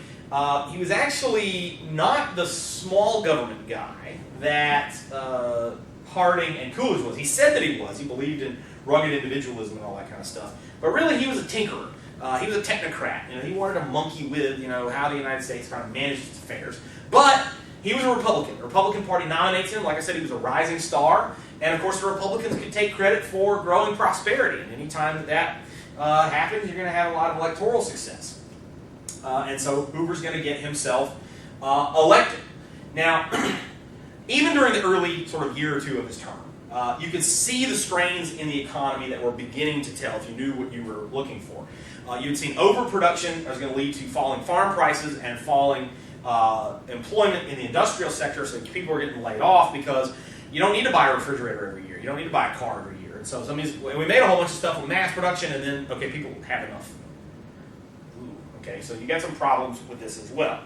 He was actually not the small government guy that Harding and Coolidge was. He said that he was. He believed in rugged individualism and all that kind of stuff. But really, he was a tinkerer. He was a technocrat. He wanted to monkey with, how the United States kind of managed its affairs. But he was a Republican. The Republican Party nominates him. Like I said, he was a rising star. And of course, the Republicans could take credit for growing prosperity. And any time that happens, you're going to have a lot of electoral success. And so Hoover's going to get himself elected. Now, even during the early sort of year or two of his term, you could see the strains in the economy that were beginning to tell if you knew what you were looking for. You'd seen overproduction that was going to lead to falling farm prices and falling employment in the industrial sector, so people are getting laid off because you don't need to buy a refrigerator every year. You don't need to buy a car every year. And so we made a whole bunch of stuff with mass production, and then, okay, people have enough. Ooh, okay, so you got some problems with this as well.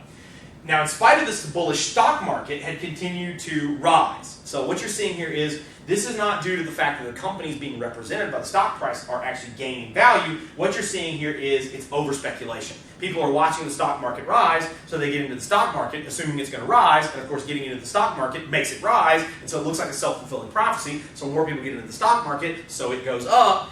Now, in spite of this, the bullish stock market had continued to rise. So what you're seeing here is this is not due to the fact that the companies being represented by the stock price are actually gaining value. What you're seeing here is it's over-speculation. People are watching the stock market rise, so they get into the stock market, assuming it's going to rise, and of course getting into the stock market makes it rise, and so it looks like a self-fulfilling prophecy, so more people get into the stock market, so it goes up.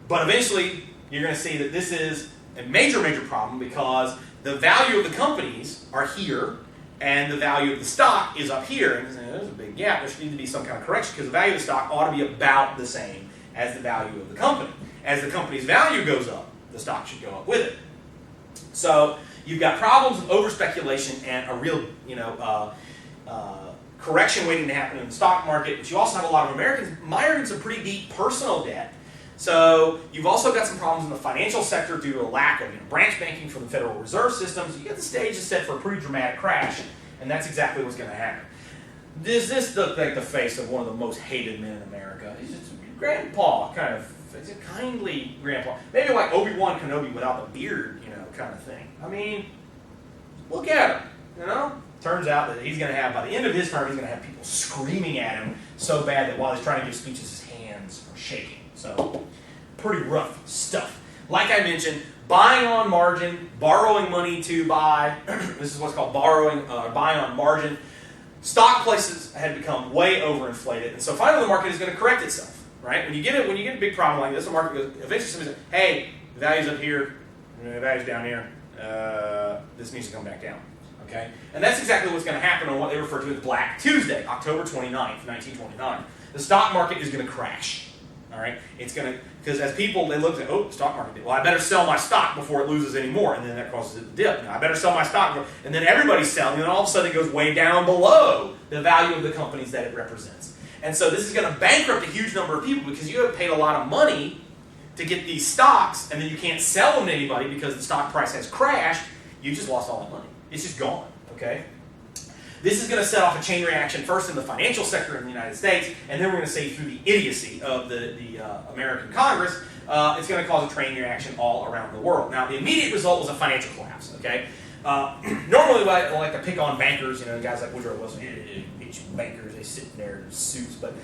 But eventually, you're going to see that this is a major, major problem because the value of the companies are here, and the value of the stock is up here. And there's a big gap. There should need to be some kind of correction because the value of the stock ought to be about the same as the value of the company. As the company's value goes up, the stock should go up with it. So you've got problems with over-speculation and a real, correction waiting to happen in the stock market. But you also have a lot of Americans mired in some pretty deep personal debt. So you've also got some problems in the financial sector due to a lack of branch banking from the Federal Reserve System. So you get the stage is set for a pretty dramatic crash, and that's exactly what's going to happen. Does this look like the face of one of the most hated men in America? He's just grandpa, kind of. He's a kindly grandpa. Maybe like Obi-Wan Kenobi without the beard, kind of thing. I mean, look at him, turns out that he's going to have, by the end of his term, he's going to have people screaming at him so bad that while he's trying to give speeches, his hands are shaking. So, pretty rough stuff. Like I mentioned, buying on margin, borrowing money to buy, this is what's called buying on margin. Stock prices had become way overinflated, and so finally the market is going to correct itself, right? When you get a big problem like this, the market goes, eventually somebody says, hey, the value's up here, the value's down here, this needs to come back down, okay? And that's exactly what's going to happen on what they refer to as Black Tuesday, October 29th, 1929. The stock market is going to crash, all right? It's going to, because as people, they look at, oh, the stock market, well, I better sell my stock before it loses any more, and then that causes it to dip. Now, I better sell my stock, and then everybody's selling, and all of a sudden it goes way down below the value of the companies that it represents. And so this is going to bankrupt a huge number of people because you have paid a lot of money to get these stocks, and then you can't sell them to anybody because the stock price has crashed. You just lost all that money. It's just gone, okay? This is going to set off a chain reaction first in the financial sector in the United States, and then we're going to say through the idiocy of the American Congress, it's going to cause a chain reaction all around the world. Now, the immediate result was a financial collapse, okay? Normally, I like to pick on bankers, guys like Woodrow Wilson, bankers, they sit there in suits, but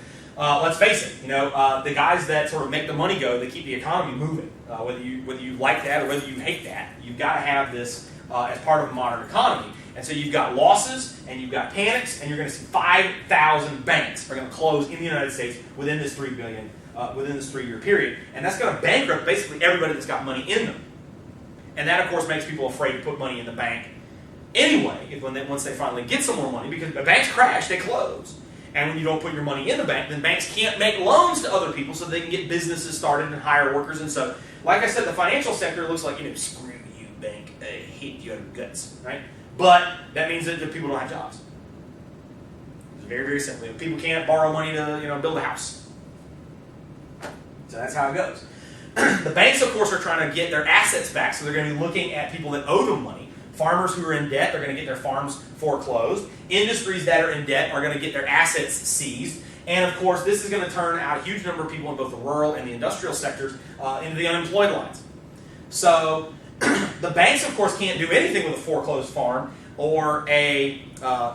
let's face it, the guys that sort of make the money go, they keep the economy moving. Whether you like that or whether you hate that, you've got to have this as part of a modern economy. And so you've got losses, and you've got panics, and you're going to see 5,000 banks are going to close in the United States within this within this 3-year period. And that's going to bankrupt basically everybody that's got money in them. And that, of course, makes people afraid to put money in the bank anyway, once they finally get some more money, because the banks crash, they close. And when you don't put your money in the bank, then banks can't make loans to other people so they can get businesses started and hire workers. And so, like I said, the financial sector looks like, screw you, bank, I hate you out of guts, right? But that means that people don't have jobs. It's very, very simple. People can't borrow money to, build a house. So that's how it goes. The banks, of course, are trying to get their assets back, so they're going to be looking at people that owe them money. Farmers who are in debt, they're going to get their farms foreclosed. Industries that are in debt are going to get their assets seized. And, of course, this is going to turn out a huge number of people in both the rural and the industrial sectors into the unemployed lines. So the banks, of course, can't do anything with a foreclosed farm or a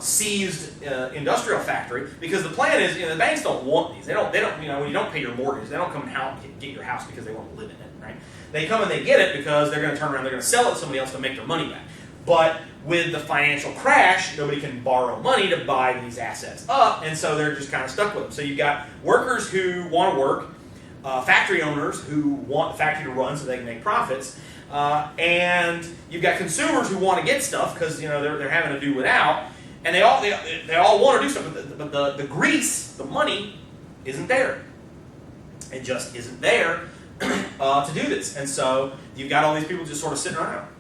seized industrial factory, because the plan is, the banks don't want these. They don't. When you don't pay your mortgage, they don't come and get your house because they want to live in it, right? They come and they get it because they're going to turn around, they're going to sell it to somebody else to make their money back. But with the financial crash, nobody can borrow money to buy these assets up, and so they're just kind of stuck with them. So you've got workers who want to work, factory owners who want the factory to run so they can make profits, and you've got consumers who want to get stuff because they're having to do without, and they all want to do stuff, but the grease, the money, isn't there. It just isn't there to do this, and so you've got all these people just sort of sitting around.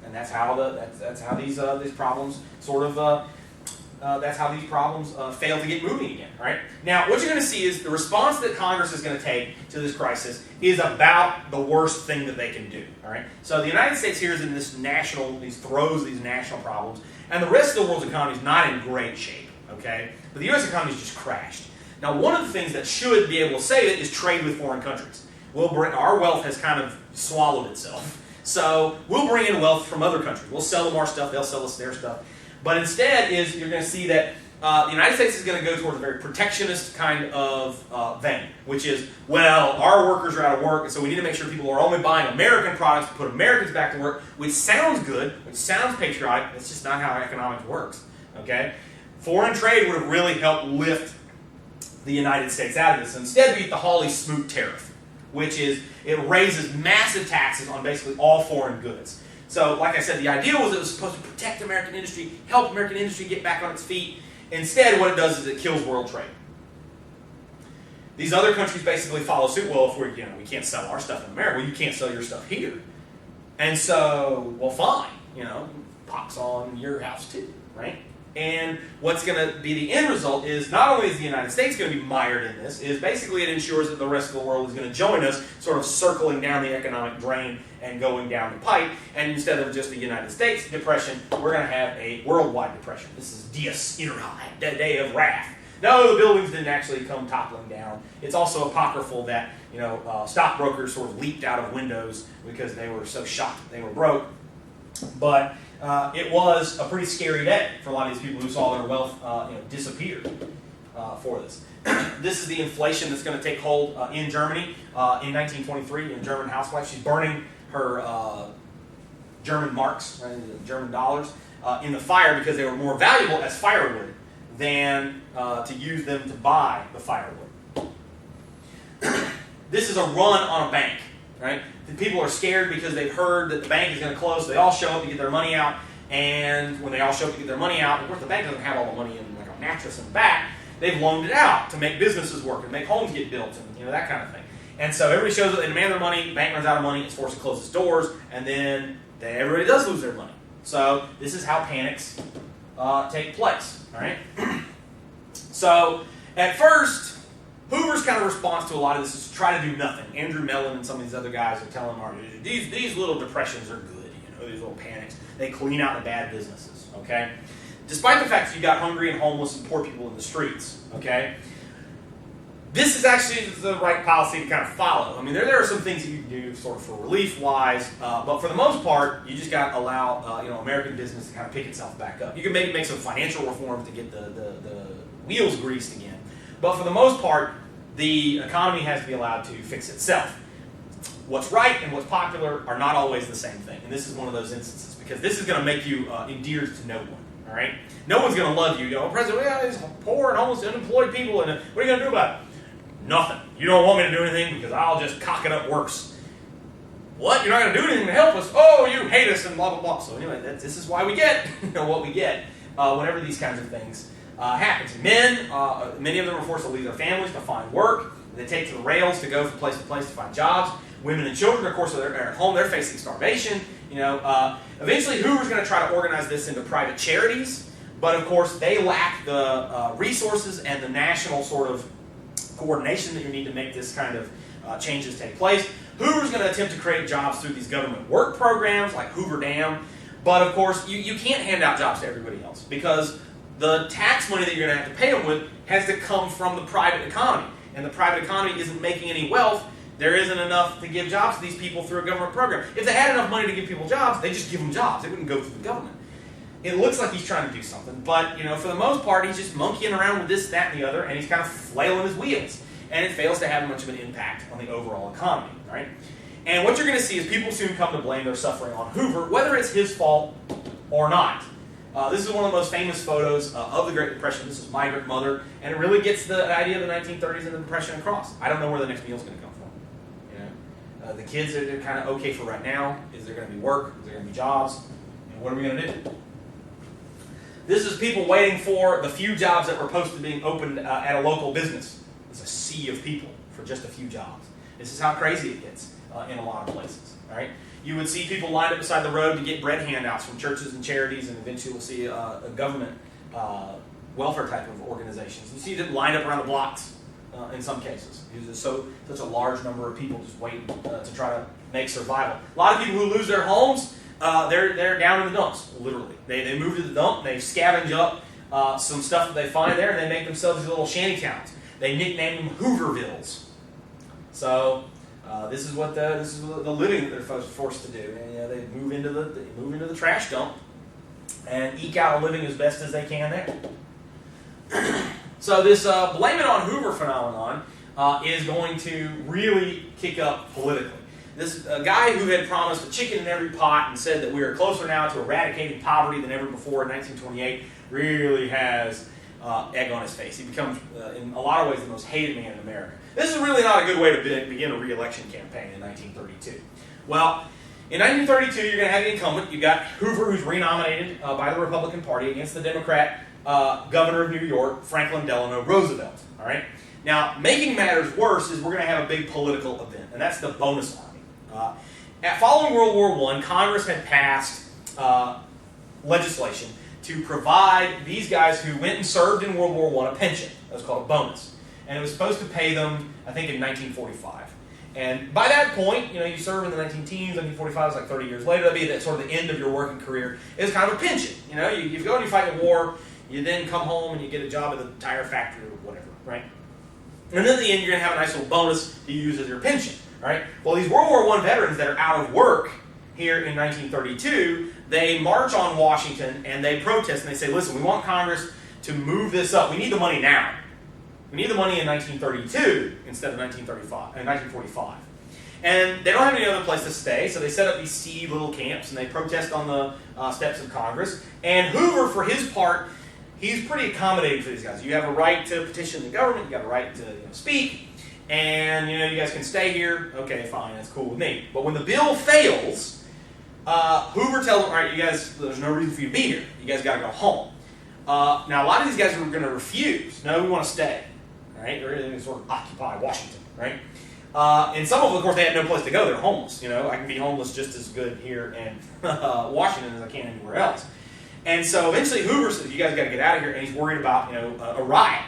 And that's how these problems sort of fail to get moving again, right? Now, what you're going to see is the response that Congress is going to take to this crisis is about the worst thing that they can do, all right? So the United States here is in these national problems, and the rest of the world's economy is not in great shape, okay? But the U.S. economy has just crashed. Now, one of the things that should be able to save it is trade with foreign countries. Our wealth has kind of swallowed itself. So we'll bring in wealth from other countries. We'll sell them our stuff. They'll sell us their stuff. But instead, you're going to see that the United States is going to go towards a very protectionist kind of vein, which is, well, our workers are out of work, and so we need to make sure people are only buying American products to put Americans back to work, which sounds good, which sounds patriotic. It's just not how economics works. Okay, foreign trade would have really helped lift the United States out of this. Instead, we get the Hawley-Smoot tariff, which is it raises massive taxes on basically all foreign goods. So, like I said, the idea was it was supposed to protect American industry, help American industry get back on its feet. Instead, what it does is it kills world trade. These other countries basically follow suit. Well, if we can't sell our stuff in America, well, you can't sell your stuff here. And so, well, fine, pox on your house too, right? And what's going to be the end result is not only is the United States going to be mired in this, is basically it ensures that the rest of the world is going to join us, sort of circling down the economic drain and going down the pipe. And instead of just the United States depression, we're going to have a worldwide depression. This is Dies Irae, the day of wrath. No, the buildings didn't actually come toppling down. It's also apocryphal that stockbrokers sort of leaped out of windows because they were so shocked that they were broke. But it was a pretty scary day for a lot of these people who saw their wealth disappear for this. This is the inflation that's going to take hold in Germany in 1923. A German housewife, she's burning her German marks, right, German dollars, in the fire because they were more valuable as firewood than to use them to buy the firewood. This is a run on a bank, right? The people are scared because they've heard that the bank is going to close, so they all show up to get their money out, and when they all show up to get their money out, of course the bank doesn't have all the money in like a mattress in the back. They've loaned it out to make businesses work and make homes get built and that kind of thing. And so everybody shows up, they demand their money, the bank runs out of money, it's forced to close its doors, and then everybody does lose their money. So this is how panics take place, all right? So at first, Hoover's kind of response to a lot of this is to try to do nothing. Andrew Mellon and some of these other guys are telling him, these little depressions are good, these little panics. They clean out the bad businesses, okay? Despite the fact that you've got hungry and homeless and poor people in the streets, okay? This is actually the right policy to kind of follow. I mean, there are some things that you can do sort of for relief-wise, but for the most part, you just got to allow American business to kind of pick itself back up. You can maybe make some financial reforms to get the wheels greased again. But for the most part, the economy has to be allowed to fix itself. What's right and what's popular are not always the same thing. And this is one of those instances because this is going to make you endeared to no one. All right? No one's going to love you. President, these poor and homeless, unemployed people, and what are you going to do about it? Nothing. You don't want me to do anything because I'll just cock it up worse. What? You're not going to do anything to help us? Oh, you hate us and blah, blah, blah. So anyway, this is why we get what we get whenever these kinds of things happens. Men, many of them are forced to leave their families to find work. They take to the rails to go from place to place to find jobs. Women and children, of course, are at home. They're facing starvation. Eventually, Hoover's going to try to organize this into private charities, but of course, they lack the resources and the national sort of coordination that you need to make this kind of changes take place. Hoover's going to attempt to create jobs through these government work programs like Hoover Dam, but of course, you can't hand out jobs to everybody else because the tax money that you're going to have to pay them with has to come from the private economy. And the private economy isn't making any wealth. There isn't enough to give jobs to these people through a government program. If they had enough money to give people jobs, they'd just give them jobs. They wouldn't go through the government. It looks like he's trying to do something, but for the most part, he's just monkeying around with this, that, and the other, and he's kind of flailing his wheels. And it fails to have much of an impact on the overall economy, right? And what you're going to see is people soon come to blame their suffering on Hoover, whether it's his fault or not. This is one of the most famous photos of the Great Depression. This is Migrant Mother, and it really gets the idea of the 1930s and the Depression across. I don't know where the next meal's going to come from. The kids are kind of okay for right now. Is there going to be work? Is there going to be jobs? And what are we going to do? This is people waiting for the few jobs that were posted being opened at a local business. It's a sea of people for just a few jobs. This is how crazy it gets in a lot of places. All right? You would see people lined up beside the road to get bread handouts from churches and charities, and eventually we'll see a government welfare type of organizations. You see them lined up around the blocks in some cases. There's such a large number of people just waiting to try to make survival. A lot of people who lose their homes, they're down in the dumps, literally. They move to the dump, they scavenge up some stuff that they find there, and they make themselves these little shanty towns. They nickname them Hoovervilles. So this is the living that they're forced to do. And, they move into the trash dump and eke out a living as best as they can there. So this blame it on Hoover phenomenon is going to really kick up politically. This guy who had promised a chicken in every pot and said that we are closer now to eradicating poverty than ever before in 1928 really has egg on his face. He becomes, in a lot of ways, the most hated man in America. This is really not a good way to begin a re-election campaign in 1932. Well, in 1932, you're going to have the incumbent. You've got Hoover, who's renominated by the Republican Party against the Democrat governor of New York, Franklin Delano Roosevelt. All right. Now, making matters worse is we're going to have a big political event, and that's the bonus army. Following World War I, Congress had passed legislation to provide these guys who went and served in World War I a pension. That was called a bonus. And it was supposed to pay them, I think, in 1945. And by that point, you serve in the 19-teens, 1945 is like 30 years later. That'd be sort of the end of your working career. It's kind of a pension. You go and you fight the war, you then come home and you get a job at the tire factory or whatever, right? And then at the end, you're going to have a nice little bonus to use as your pension, right? Well, these World War I veterans that are out of work, here in 1932, they march on Washington and they protest and they say, listen, we want Congress to move this up. We need the money now. We need the money in 1932 instead of 1945. And they don't have any other place to stay, so they set up these seedy little camps and they protest on the steps of Congress. And Hoover, for his part, he's pretty accommodating for these guys. You have a right to petition the government, you got a right to speak, and you guys can stay here. Okay, fine, that's cool with me. But when the bill fails, Hoover tells them, all right, you guys, there's no reason for you to be here. You guys got to go home. Now, a lot of these guys are going to refuse. No, we want to stay. All right, they're going to sort of occupy Washington, right? And some of them, of course, they had no place to go. They're homeless. I can be homeless just as good here in Washington as I can anywhere else. And so eventually Hoover says, you guys got to get out of here, and he's worried about a riot.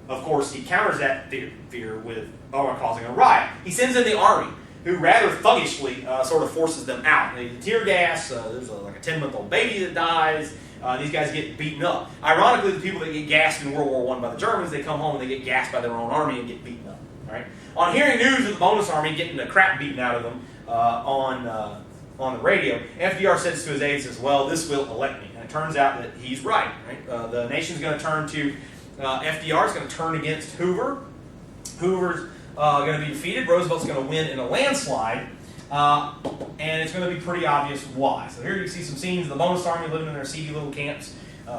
Of course, he counters that fear with causing a riot. He sends in the army, who rather thuggishly sort of forces them out. They tear gas. There's like a 10-month-old baby that dies. These guys get beaten up. Ironically, the people that get gassed in World War I by the Germans, they come home and they get gassed by their own army and get beaten up. Right? On hearing news of the bonus army getting the crap beaten out of them on the radio, FDR says to his aides, says, well, this will elect me. And it turns out that he's right. The nation's going to turn to FDR is going to turn against Hoover. Hoover's going to be defeated. Roosevelt's going to win in a landslide. And it's going to be pretty obvious why. So here you see some scenes of the bonus army living in their seedy little camps,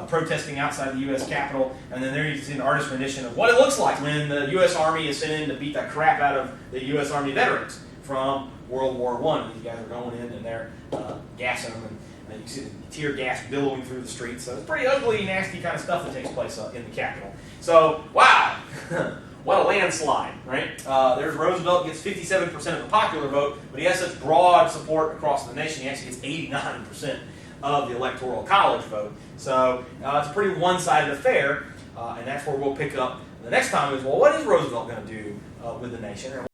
protesting outside the U.S. Capitol. And then there you can see an artist's rendition of what it looks like when the U.S. Army is sent in to beat the crap out of the U.S. Army veterans from World War I. These guys are going in and they're gassing them. And you can see the tear gas billowing through the streets. So it's pretty ugly, nasty kind of stuff that takes place in the Capitol. So, wow. What a landslide, right? There's Roosevelt, gets 57% of the popular vote, but he has such broad support across the nation, he actually gets 89% of the Electoral College vote. So it's a pretty one-sided affair, and that's where we'll pick up the next time is, well, what is Roosevelt going to do with the nation?